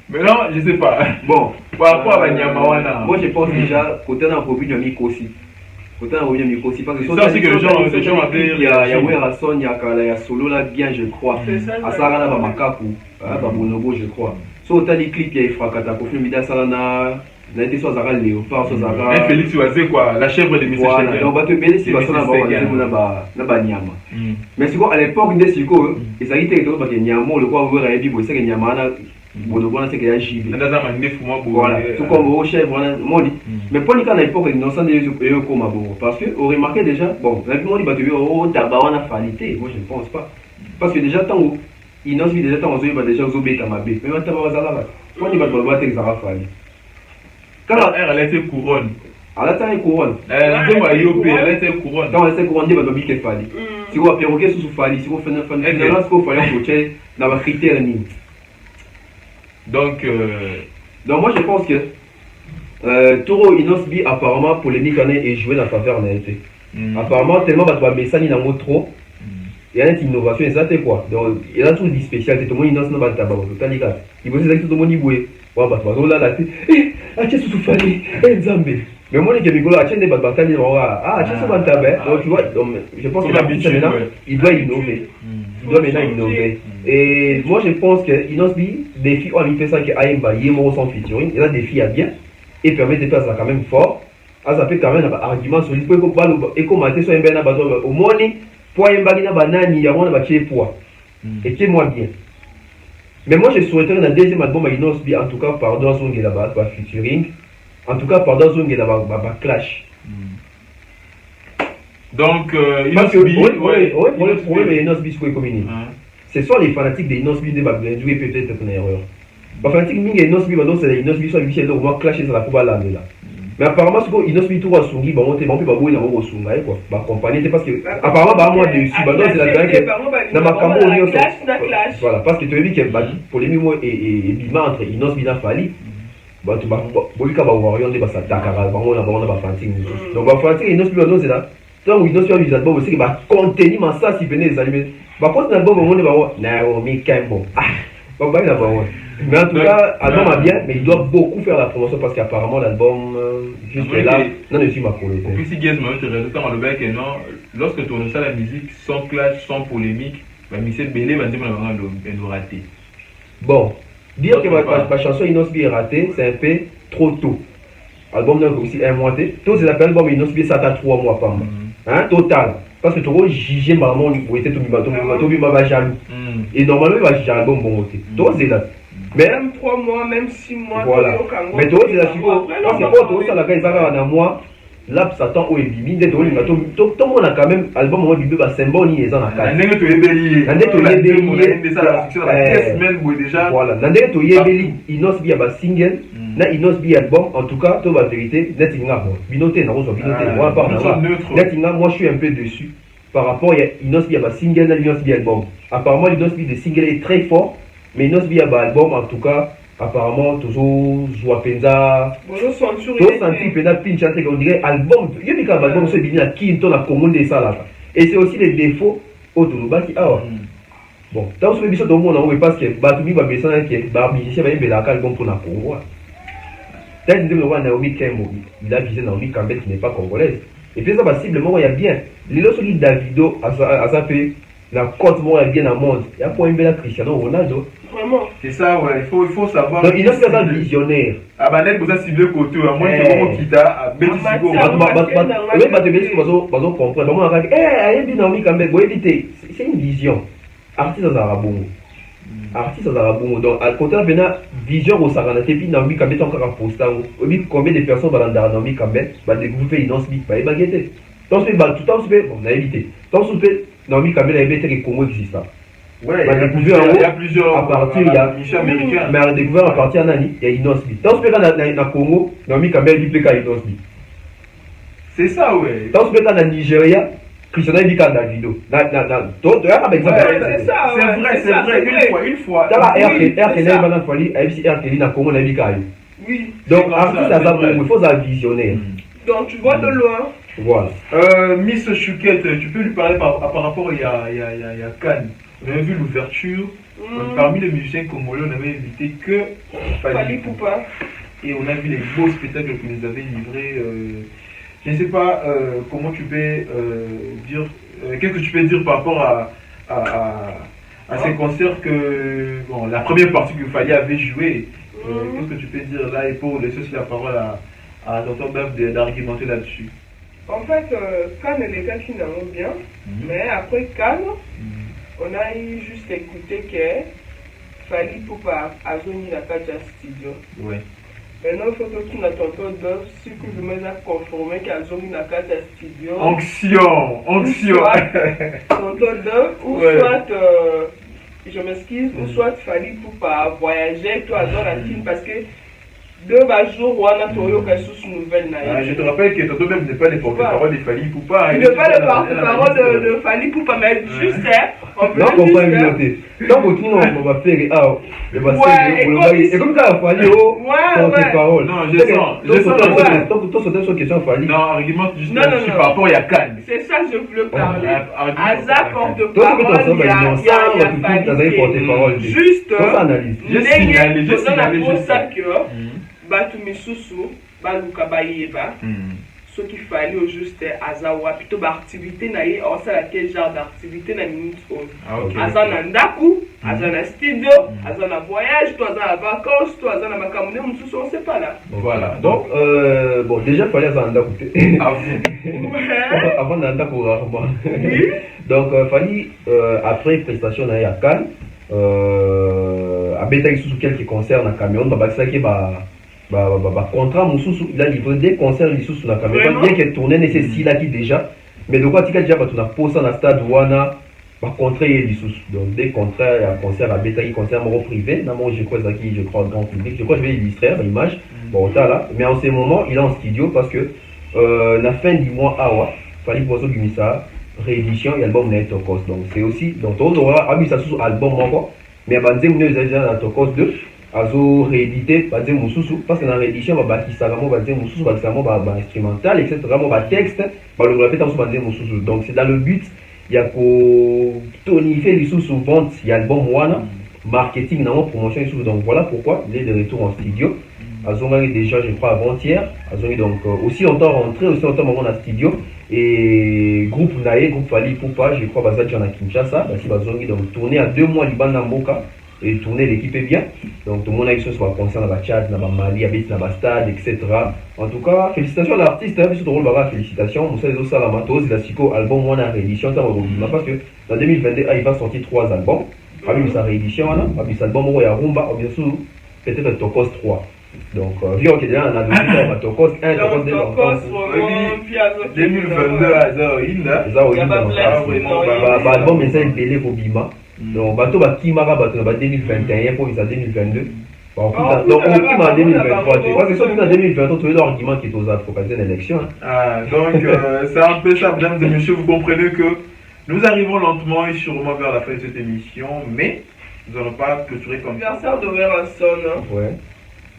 F: Mais non, je sais pas. Bon, par rapport à Banyam,
G: moi je pense déjà côté d'un Robin Yami aussi. Autant revient mieux aussi parce que
F: ça c'est que les gens appellent
G: il y a Werason, il y a Solo là bien je crois. À Sarana ba Makaku, ba Bonobo je crois. So autant les clips il y a Frakata pour film Mida Salana, na été soit Zara Léopard, soit Zara.
F: Félix Oazé quoi, la chèvre de Mr.
G: Voilà, donc ba te belle si ba sana na ba Nyama. Mais c'est quoi à l'époque des siko, et ça était tout parce que Nyama le quoi ouvert à Bibo, c'est que Nyama na Bonobo c'est que y a JB. Voilà, tout comme au chef voilà, moi dit. Mais pour les cas à l'époque ils n'ont pas de comme bon parce que on remarquait déjà bon, rapidement dit bah tu oh tabac na qualité, moi je ne pense pas. Parce que déjà tant ils n'ont déjà tant on va déjà zober kamabé. Mais maintenant tabac zala. Moi dit bah tu vas te Zara Fali.
F: Quand elle a été couronne
G: à la taille couronne.
F: Donc, à Yopé, elle était couronne.
G: Dans la couronne, il va dominer qu'elle fallait. Si vous avez perroquet sous fallait, si vous faites un fan, finalement, ce qu'il fallait approcher dans la critère.
F: Donc,
G: moi je pense que Toro Inosbi, apparemment, polémique en est joué dans la faveur en réalité. Apparemment, tellement va te message dans mot trop. Il y a une innovation, et ça c'est quoi? Donc, il y a tout dit spécial, c'est tout le monde innocent dans le tabac, total, il faut que tout le monde y bouille. Ouais, bah, là, là, ah, tu es sous fallait, Nzambé. Mais moi, les Kémikola, ah, tu es des batailles, ah, tu es sous le tabac. Donc, tu vois, je pense que maintenant, il doit innover. Il doit maintenant innover. Et moi, je pense que Inosbi, des filles, on fait ça que Aïmba, Yemo sans featuring, il y a des filles à bien, et permet de faire ça quand même fort. Ah, ça fait quand même un argument solide pour et commenter sur un ben au moins. Pour un bagina banane, il y a un bâti poids. Et qui est moins bien. Mais moi, je souhaiterais dans le deuxième album à Inosbi, en tout cas, pardon, son qui là-bas, featuring. En tout cas, pardon, son qui là-bas, clash.
F: Donc,
G: Inosbi. Oui, le problème de Inosbi, c'est quoi ce sont les fanatiques de Inosbi de Baboué, peut-être une erreur. Les fanatiques de Inosbi, c'est Inosbi, soit Michel, au moins clasher sur la coupe à l'âme là. Mais apparemment, ce qu'on Inosbi tout à Sungi, bah on peut pas bouger dans le Sunga quoi. Bah compagnie parce que apparemment bah moi dessus, bah donc c'est la dernière que dans ma cambo on y voilà parce que tu as vu que bah polémique et bima entre Inosbi et Fali. Bah tu bah bolika bah on regarde bah ça Dakar, bah on a bah fanting. Donc bah fanting Inosbi bah c'est là. Donc Inosbi a eu des albums aussi qui bah contenu mais ça si venait les animés. Bah quand un album on est bah Naomi Campbell. Ah, bah là bah ouais. Mais en tout cas, l'album va bien, mais il doit beaucoup faire la promotion parce qu'apparemment l'album, juste là, non, ne suis pas pour le temps.
F: Si Guez m'a dit résultat dans le bec, non, lorsque tu entends la musique sans clash, sans polémique, bah, Michel Bélé va dire que elle doit rater.
G: Bon, dire que ma chanson Inosbi est ratée, c'est un peu trop tôt. L'album n'a aussi un mois. Tout c'est l'appel album Inosbi, ça t'a 3 mois par mois. Hein, total. Parce que tu vois, j'ai maman, il était tout le jaloux. Et normalement, il va juger l'album bon côté. Tout c'est là.
E: Même 3 mois, même 6 mois.
G: Voilà. Mais toi, c'est la suite. Parce que quand tu as la gagne, ça va un mois. Là, ça tend au Ebimi. Tout le monde a quand même album où Bibi va symbole ni les ans à
F: quatre. Nandé tu es bélier.
G: Nandé tu es bélier.
F: Voilà.
G: Nandé tu es bélier. Inosbi a single. Na Inosbi album. En tout cas, tout va vérité. Netinga bon. Binoté na roso binoté. Moi par là. Netinga moi je suis un peu dessus. Par rapport à Inosbi a single na Inosbi album. Apparemment Inosbi de single est très fort. Mais Inosbi a album en tout cas, apparemment, toujours joie penza. Tout senti penza pinch entre on dirait album. Il y a des albums qui sont bien qui ont la commande de ça là. Et c'est aussi les défauts autour de qui ah. Bon, dans ce épisode au monde on parce que Batumi va besoin que ba musicien va bien album pour na Congo. Peut-être que Naomi Campbell, il a visé Naomi Campbell qui n'est pas congolaise. Et puis ça va ciblement il y a bien. Les lorsque Davido a ça fait la côte moi bien dans le monde. Il y a pas une belle Cristiano Ronaldo.
E: Vraiment.
F: C'est ça, ouais. Il faut savoir.
G: Donc, il a fait un visionnaire.
F: Ah, bah, net, vous avez ciblé côté. Moi, je vais quitter à Betty Sigo.
G: Oui, bah, tu vas comprendre. Moi, on a dit, Naomi Campbell, c'est une vision. Artiste aux Arabongo. Artiste aux Arabongo. Donc, à côté de la vision au Sarana, et puis Naomi Campbell, encore un post. Combien de personnes vont dans Naomi Campbell, va découvrir une Inosbi, va y baguetter. Donc, tout le temps, on a évité. Donc, Naomi Campbell a évité que le Congo existe.
F: Ouais, il y a plusieurs
G: à partir il y a américain mais on a découvert à partir nani il y a Inosbi dans ce cas na Congo Naomi Campbell dit que Inosbi
F: c'est ça ouais
G: dans ce cas na Nigeria Cristiano dit que Davido na toi par exemple
E: c'est ça
F: c'est vrai une fois
G: dans la RTL maintenant fallait ABC RTL na Congo na dit que
E: oui
G: donc artiste à ça il faut un visionnaire
E: donc tu vois de loin
G: voilà
F: Miss Chouquette tu peux lui parler par rapport il y a Cannes. On avait vu l'ouverture. Parmi les musiciens congolais, on avait invité que
E: Fali Poupa.
F: Et on a vu les beaux spectacles que nous avaient livrés. Je ne sais pas comment tu peux dire. Qu'est-ce que tu peux dire par rapport à ces concerts que. Bon, la première partie que Fali avait joué. Qu'est-ce que tu peux dire là et pour laisser aussi la parole à Dr. Bab d'argumenter là-dessus.
E: En fait, Cannes et les gars qui n'en ont bien. Mais après Cannes. On a juste écouté que Fali Poupa a joué dans le studio.
F: Oui.
E: Maintenant, il faut que tu n'as tonton d'œuvre, si tu me as confirmé qu'il a joué dans le studio.
F: Onction.
E: Tonton d'œuvre, ou soit, je m'excuse, ou soit Fali Poupa a voyagé, toi, dans la team, parce que 2 jours, on a sous nouvelle.
F: Je te rappelle que toi même n'est pas les porte-parole de Fally Poupa.
E: Il n'est pas le porte-parole de Fally Poupa, mais juste, on peut
G: non, on va inviter. Tant que tout le monde va faire, et comme ça, Fally, porte-parole.
F: Non, je sens.
G: Tant que toi, c'est une question Fally.
F: Non, argument juste par rapport à Cannes.
E: C'est ça que je voulais parler. Hazard porte-parole,
G: il y a porte-parole.
E: Juste,
F: je signale,
E: batu misusu baluka bayeba ce qu'il fallait au juste azawa plutôt activité na ye on sait quel genre d'activité na minute azana ndaku azana studio azana voyage toi azana vacances toi azana makamune mususu on sait pas là.
G: Voilà donc bon déjà fallait azana ndaku avant ndaku rarement donc fallait après prestation na ya Cannes abeta sous quelques concerts na Cameroun babakisaki contrat mususu il a livré des concerts lisusu na Cameroun bien que tourner nécessite là qui déjà mais de quoi tika déjà tu na posa na stade wana ba contrat lisusu donc des contrats à concert à beta qui concert mon privé na moi je crois grand public je crois je vais illustrer l'image bon là mais en ce moment il est en studio parce que la fin du mois awa fallait poser du misa réédition et album na Tokos donc c'est aussi donc on aura abisa sous album encore mais banze mune déjà na Tokos 2 azo réédité banze mususu parce que dans réédition ba bakisaka mo banze mususu ba instrumental etc mo ba texte ba le répéter sur banze mususu donc c'est dans le but il y a ko tonifier les sous vente il y a album wana marketing na promotion sous donc voilà pourquoi il est de retour en studio azonga déjà je crois avant-hier azonga donc aussi longtemps rentré aussi longtemps moment na studio et groupe nae groupe Fally Poupa je crois baza na Kinshasa basi bazongi donc tourner à 2 mois libanda mboka et tourner l'équipe est bien donc tout le monde a eu ce soit concernant la Tchad na Mali habite na stade etc en tout cas félicitations à l'artiste hein surtout rôle bara félicitations Moussa Ezo Salamatos il a siko album one en réédition ça parce que en 2022 il va sortir 3 albums parmi sa réédition là parmi cet album Roya Rumba bien sûr peut-être Tokos 3 donc vu qu'on est déjà en a Tokos 1 Tokos 2
F: 2022
G: album mais c'est belé pour Bima donc bateau ba kimara bateau ba 2021 pour ça 2022 donc on qui en 2023 parce que surtout en 2023 tout l'argument qui est aux focaliser l'élection
F: donc c'est un peu ça mesdames et messieurs vous comprenez que nous arrivons lentement et sûrement vers la fin de cette émission mais nous n'allons pas clôturer comme ça.
E: L'anniversaire de Weranson
G: ouais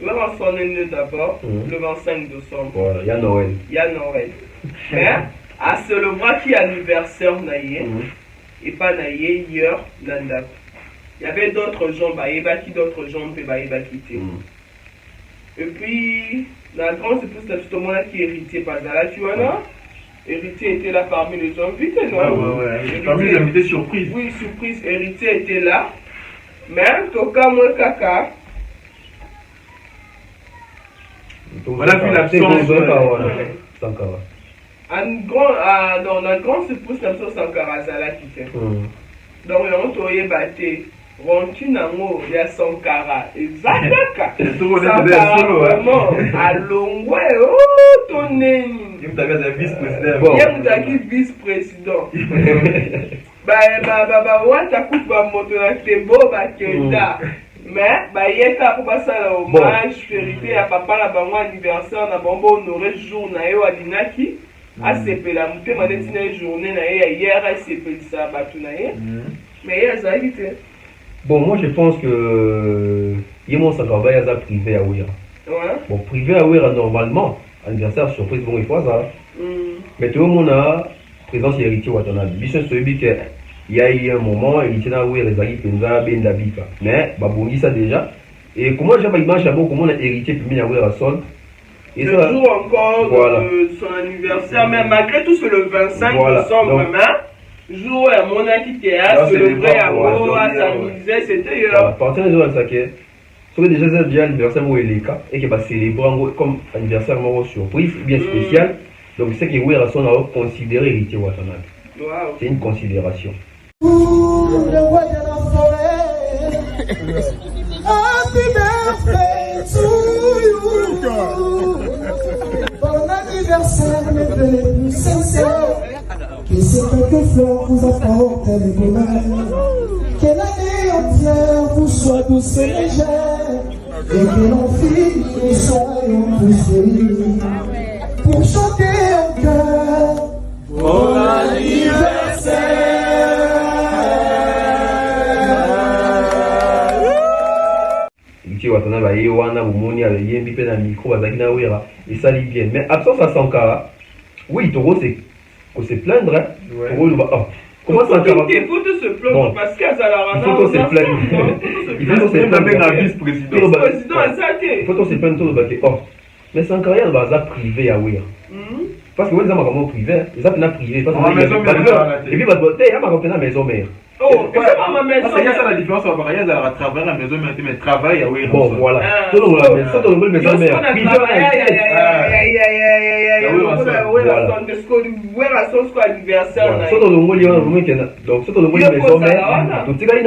E: Weranson est né d'abord le 25 décembre
G: voilà il y a Noël
E: mais à ce le mois qui anniversaire naïe et pas naïe hier l'andap il y avait d'autres gens d'autres gens quitter et puis la grande c'est plus justement là qui héritier par là tu vois là héritier était là parmi les invités non
F: parmi les invités surprise
E: oui surprise héritier était là mais toka moi kaka
F: on a vu l'absence
E: dans la grande surprise l'absence Sankara Zala qui fait donc on a battu Ronki nango ya Sankara exactement vraiment à Longwe ton name
F: il y a
E: vice-président wata kupa moto na tembo bakenda mais yeka pour passer hommage vérité à papa na bango anniversaire na bombo honoré jour na yo adinaki asepela mutema neti na journée na ye hier asepelisa bato na ye mais ye azalaki te
G: bon moi je pense que Yemo Sakaba yaza privé à Ouira bon privé à Ouira normalement anniversaire surprise bon il faut ça mais tout le monde a présence héritier Watanabe biso soyebi que il y a eu un moment héritier na Ouira ezali penza benda bika mais babongi ça déjà et comment j'ai pas image d'abord comment on a héritier puis na Ouira son
E: et le jour encore de son anniversaire mais malgré tout c'est le 25 décembre même jour à mon qui a célébré à s'amuser c'était
G: à partir de ça que sur déjà c'est déjà anniversaire où il est cas et que va célébrer comme anniversaire moi surprise bien spécial donc c'est que Ouira son a considéré héritier Watanabe c'est une considération
H: le roi de la forêt happy birthday to you bon anniversaire mes vœux les plus sincères que ces quelques fleurs vous apportent le bonheur que l'année entière vous soit douce et légère Et que l'on finit et soyons tous unis pour chanter en cœur. Bon anniversaire.
G: Ichi watana ba ye wana bomoni avec yembi pe na micro bazaki na wera et ça lit bien. Mais absence à Sankara. Oui, Toro c'est qu'on se plaindre hein. Toro bah oh. Comment Sankara?
E: Il faut se plaindre parce qu'à Zalarana.
G: Il faut se plaindre. Il faut se plaindre la vice-président. Il faut se plaindre tout le oh. Mais Sankara il va privé à wera. Parce que vous avez un privé, ils ont un privé. Parce que et puis votre il y a ma maison mère.
E: Oh, c'est pas ma maison.
F: Il y a ça la différence entre mariage à travers la maison mère, mais travail à oui.
G: Bon voilà. Tout le monde ça tout le monde maison mère. Donc ça tout le monde maison mère. Donc tu gagnes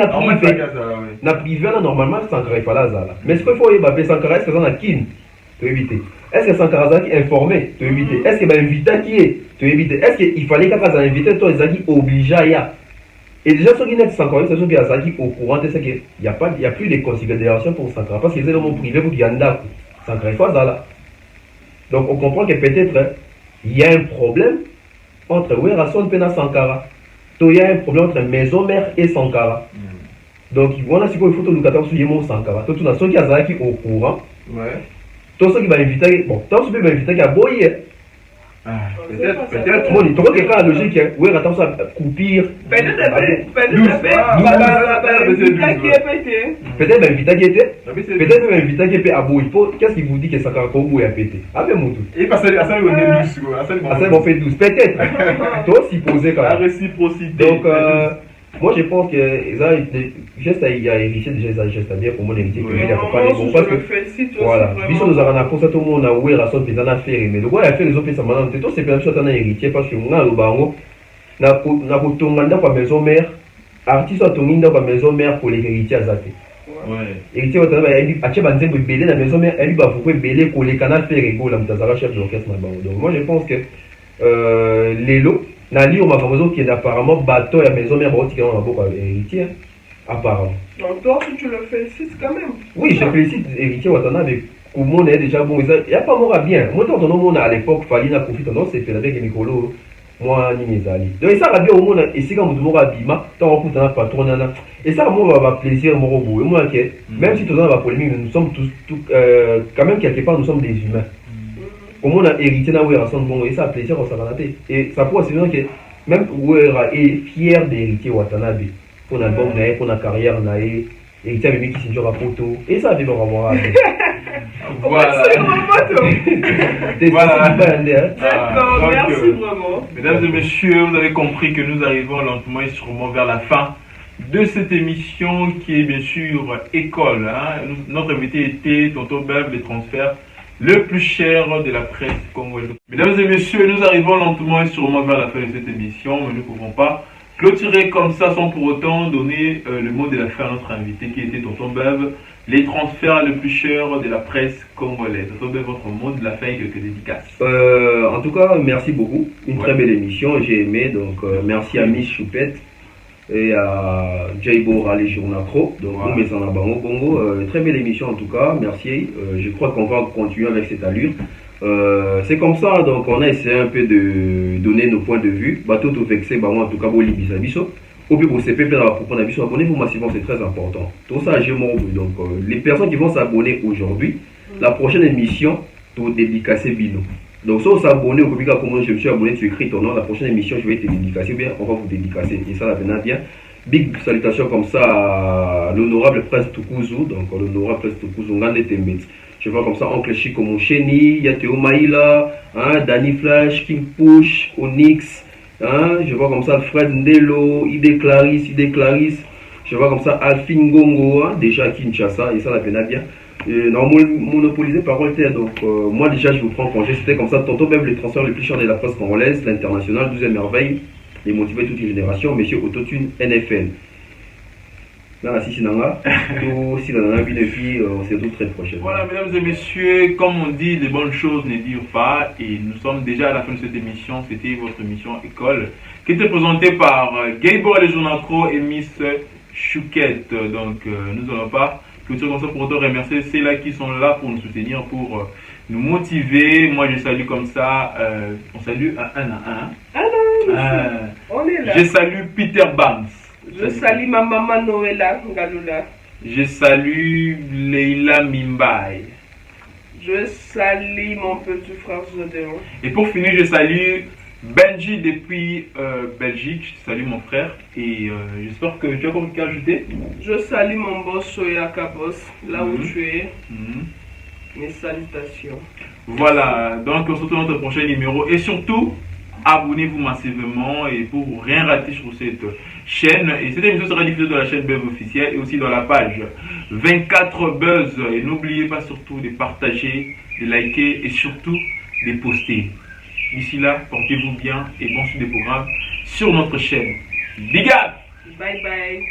G: na privé normalement Sankara il fallait ça. Mais ce qu'il faut y Sankara est-ce que ça na kin pour éviter. Est-ce que Sankara qui est informé pour éviter? Est-ce qu'il va inviter qui est pour éviter? Est-ce qu'il fallait qu'il fasse inviter toi ils ont obligé à. Et déjà ceux qui sont Sankara c'est ceux qui sont au courant c'est qu'il y a plus de considération pour Sankara parce qu'ils sont dans mon privé pour qu'il y a un Sankara il faut ça. Donc on comprend que peut-être il y a un problème entre Werason et Sankara. Il y a un problème entre maison mère et Sankara. Donc voilà ce qu'il faut nous attendre sur Yémon Sankara. Tout le monde qui est au courant.
F: Ouais.
G: Tout ce qui va inviter, bon, tant que tu peux inviter à boyer. Peut-être, moi, il trouve que quand la logique, oui, attention à coupir.
E: Peut-être
G: inviter qui était. Peut-être inviter qui était à bout. Qu'est-ce qu'il vous dit que ça va encore à péter? Avec mon tout.
F: Et parce que ça, on est 12.
G: Ça, on fait 12. Peut-être. Toi aussi, posé quand même.
F: La réciprocité.
G: Donc, moi je pense que juste il y a hérité déjà ça juste à dire pour mon héritier que il a pas les bons parce que voilà bisous nous avons pour ça tout le monde a ouvert à son pays dans affaire mais le gars a fait les autres ça maintenant tout c'est bien sûr un héritier parce que moi le bango na kutonganda kwa maison mère artiste atonginda kwa maison mère pour les héritiers azate ouais héritier wa taba yabi ache banzengo belé na maison mère elle ba faut belé ko les canal faire ego la mtazara chef d'orchestre na bango donc moi je pense que lelo Nali on m'a fait qui est apparemment bateau et maison mère qui ont beaucoup héritier apparemment.
E: Donc toi tu le félicites quand même.
G: Oui, je félicite héritier Watana avec comment on est déjà bon il y a pas mort bien. Moi tant on à l'époque fallait na profiter non c'est fait avec Mikolo moi ni mes amis. Donc ça va bien au monde et si quand vous mora bima tant on coûte un patron nana et ça moi va plaisir mon robot et moi OK même si tout ça va polémique nous sommes tous quand même quelque part nous sommes des humains. Comment on a hérité na Wera son bon et ça a plaisir on s'en va noter et ça pourrait c'est bien que même Wera est fier d'héritier Watanabe pour l'album pour la carrière nae héritier avec qui s'est joué à photo et ça fait bon avoir
F: voilà
E: d'accord merci vraiment
F: mesdames et messieurs vous avez compris que nous arrivons lentement et sûrement vers la fin de cette émission qui est bien sûr école notre invité était Tonton Bev les transferts le plus cher de la presse congolaise. Mesdames et messieurs, nous arrivons lentement et sûrement vers la fin de cette émission, mais nous ne pouvons pas clôturer comme ça sans pour autant donner le mot de la fin à notre invité qui était Tonton Bev, les transferts le plus chers de la presse congolaise. Tonton Bev, votre mot de la fin et quelques dédicaces.
G: En tout cas, merci beaucoup. Une très belle émission, j'ai aimé. Donc, merci à Miss Choupette et à Jay Bora, les journacro. Donc, nous, mais en Bango Congo. Très belle émission en tout cas. Merci. Je crois qu'on va continuer avec cette allure. C'est comme ça, donc on a essayé un peu de donner nos points de vue. Bateau tout vexé, bah moi en tout cas, boli bisabiso. Au plus pour CP, pour abisso, abonnez-vous massivement, c'est très important. Tout ça, j'ai mon donc les personnes qui vont s'abonner aujourd'hui, la prochaine émission, tout dédicacer Bino. Donc, si vous s'abonnez au public, comme je me suis abonné, tu écris ton nom, la prochaine émission, je vais te dédicacer, ou bien on va vous dédicacer. Et ça, la venant bien. Big salutation comme ça à l'honorable Prince Tukuzu, donc l'honorable Prince Tukuzu, Ngande Tembet. Je vois comme ça Oncle Chico Moucheni, Yateo Maïla, Danny Flash, King Push, Onyx, je vois comme ça Fred Ndelo, Ide Clarisse. Je vois comme ça Alphine Gongo, déjà à Kinshasa, et ça la peine bien. Non, monopolisé parole terre, donc moi déjà je vous prends congé, c'était comme ça, tantôt même les transferts les plus chers de la presse congolaise, l'international, 12e merveille, les motivés toute une génération, monsieur Autotune NFL. Là, si c'est Nanga, tout si dans la vie de filles, c'est tout très prochain.
F: Voilà, mesdames et messieurs, comme on dit, les bonnes choses ne durent pas, et nous sommes déjà à la fin de cette émission, c'était votre émission École, qui était présentée par Gaybor les Journacro et Miss Chouquette, donc nous n'allons pas clôture comme ça pour autant remercier ceux-là qui sont là pour nous soutenir, pour nous motiver. Moi, je salue comme ça. On salue un à un.
E: On est là.
F: Je salue Peter Bams.
E: Je salue ma maman Noëlla Ngalula.
F: Je salue Leila Mimbai.
E: Je salue mon petit frère Zodéon.
F: Et pour finir, je salue Benji depuis Belgique. Je salue mon frère. Et j'espère que tu as quelque chose à ajouter.
E: Je salue mon boss Soyaka Boss, là où tu es. Mes salutations.
F: Voilà, donc on se retrouve dans notre prochain numéro. Et surtout, abonnez-vous massivement et pour rien rater sur cette chaîne. Et cette émission sera diffusée dans la chaîne Buzz officielle et aussi dans la page 24 Buzz. Et n'oubliez pas surtout de partager, de liker et surtout de poster. D'ici là, portez-vous bien et bon suite des programmes sur notre chaîne. Big up!
E: Bye bye.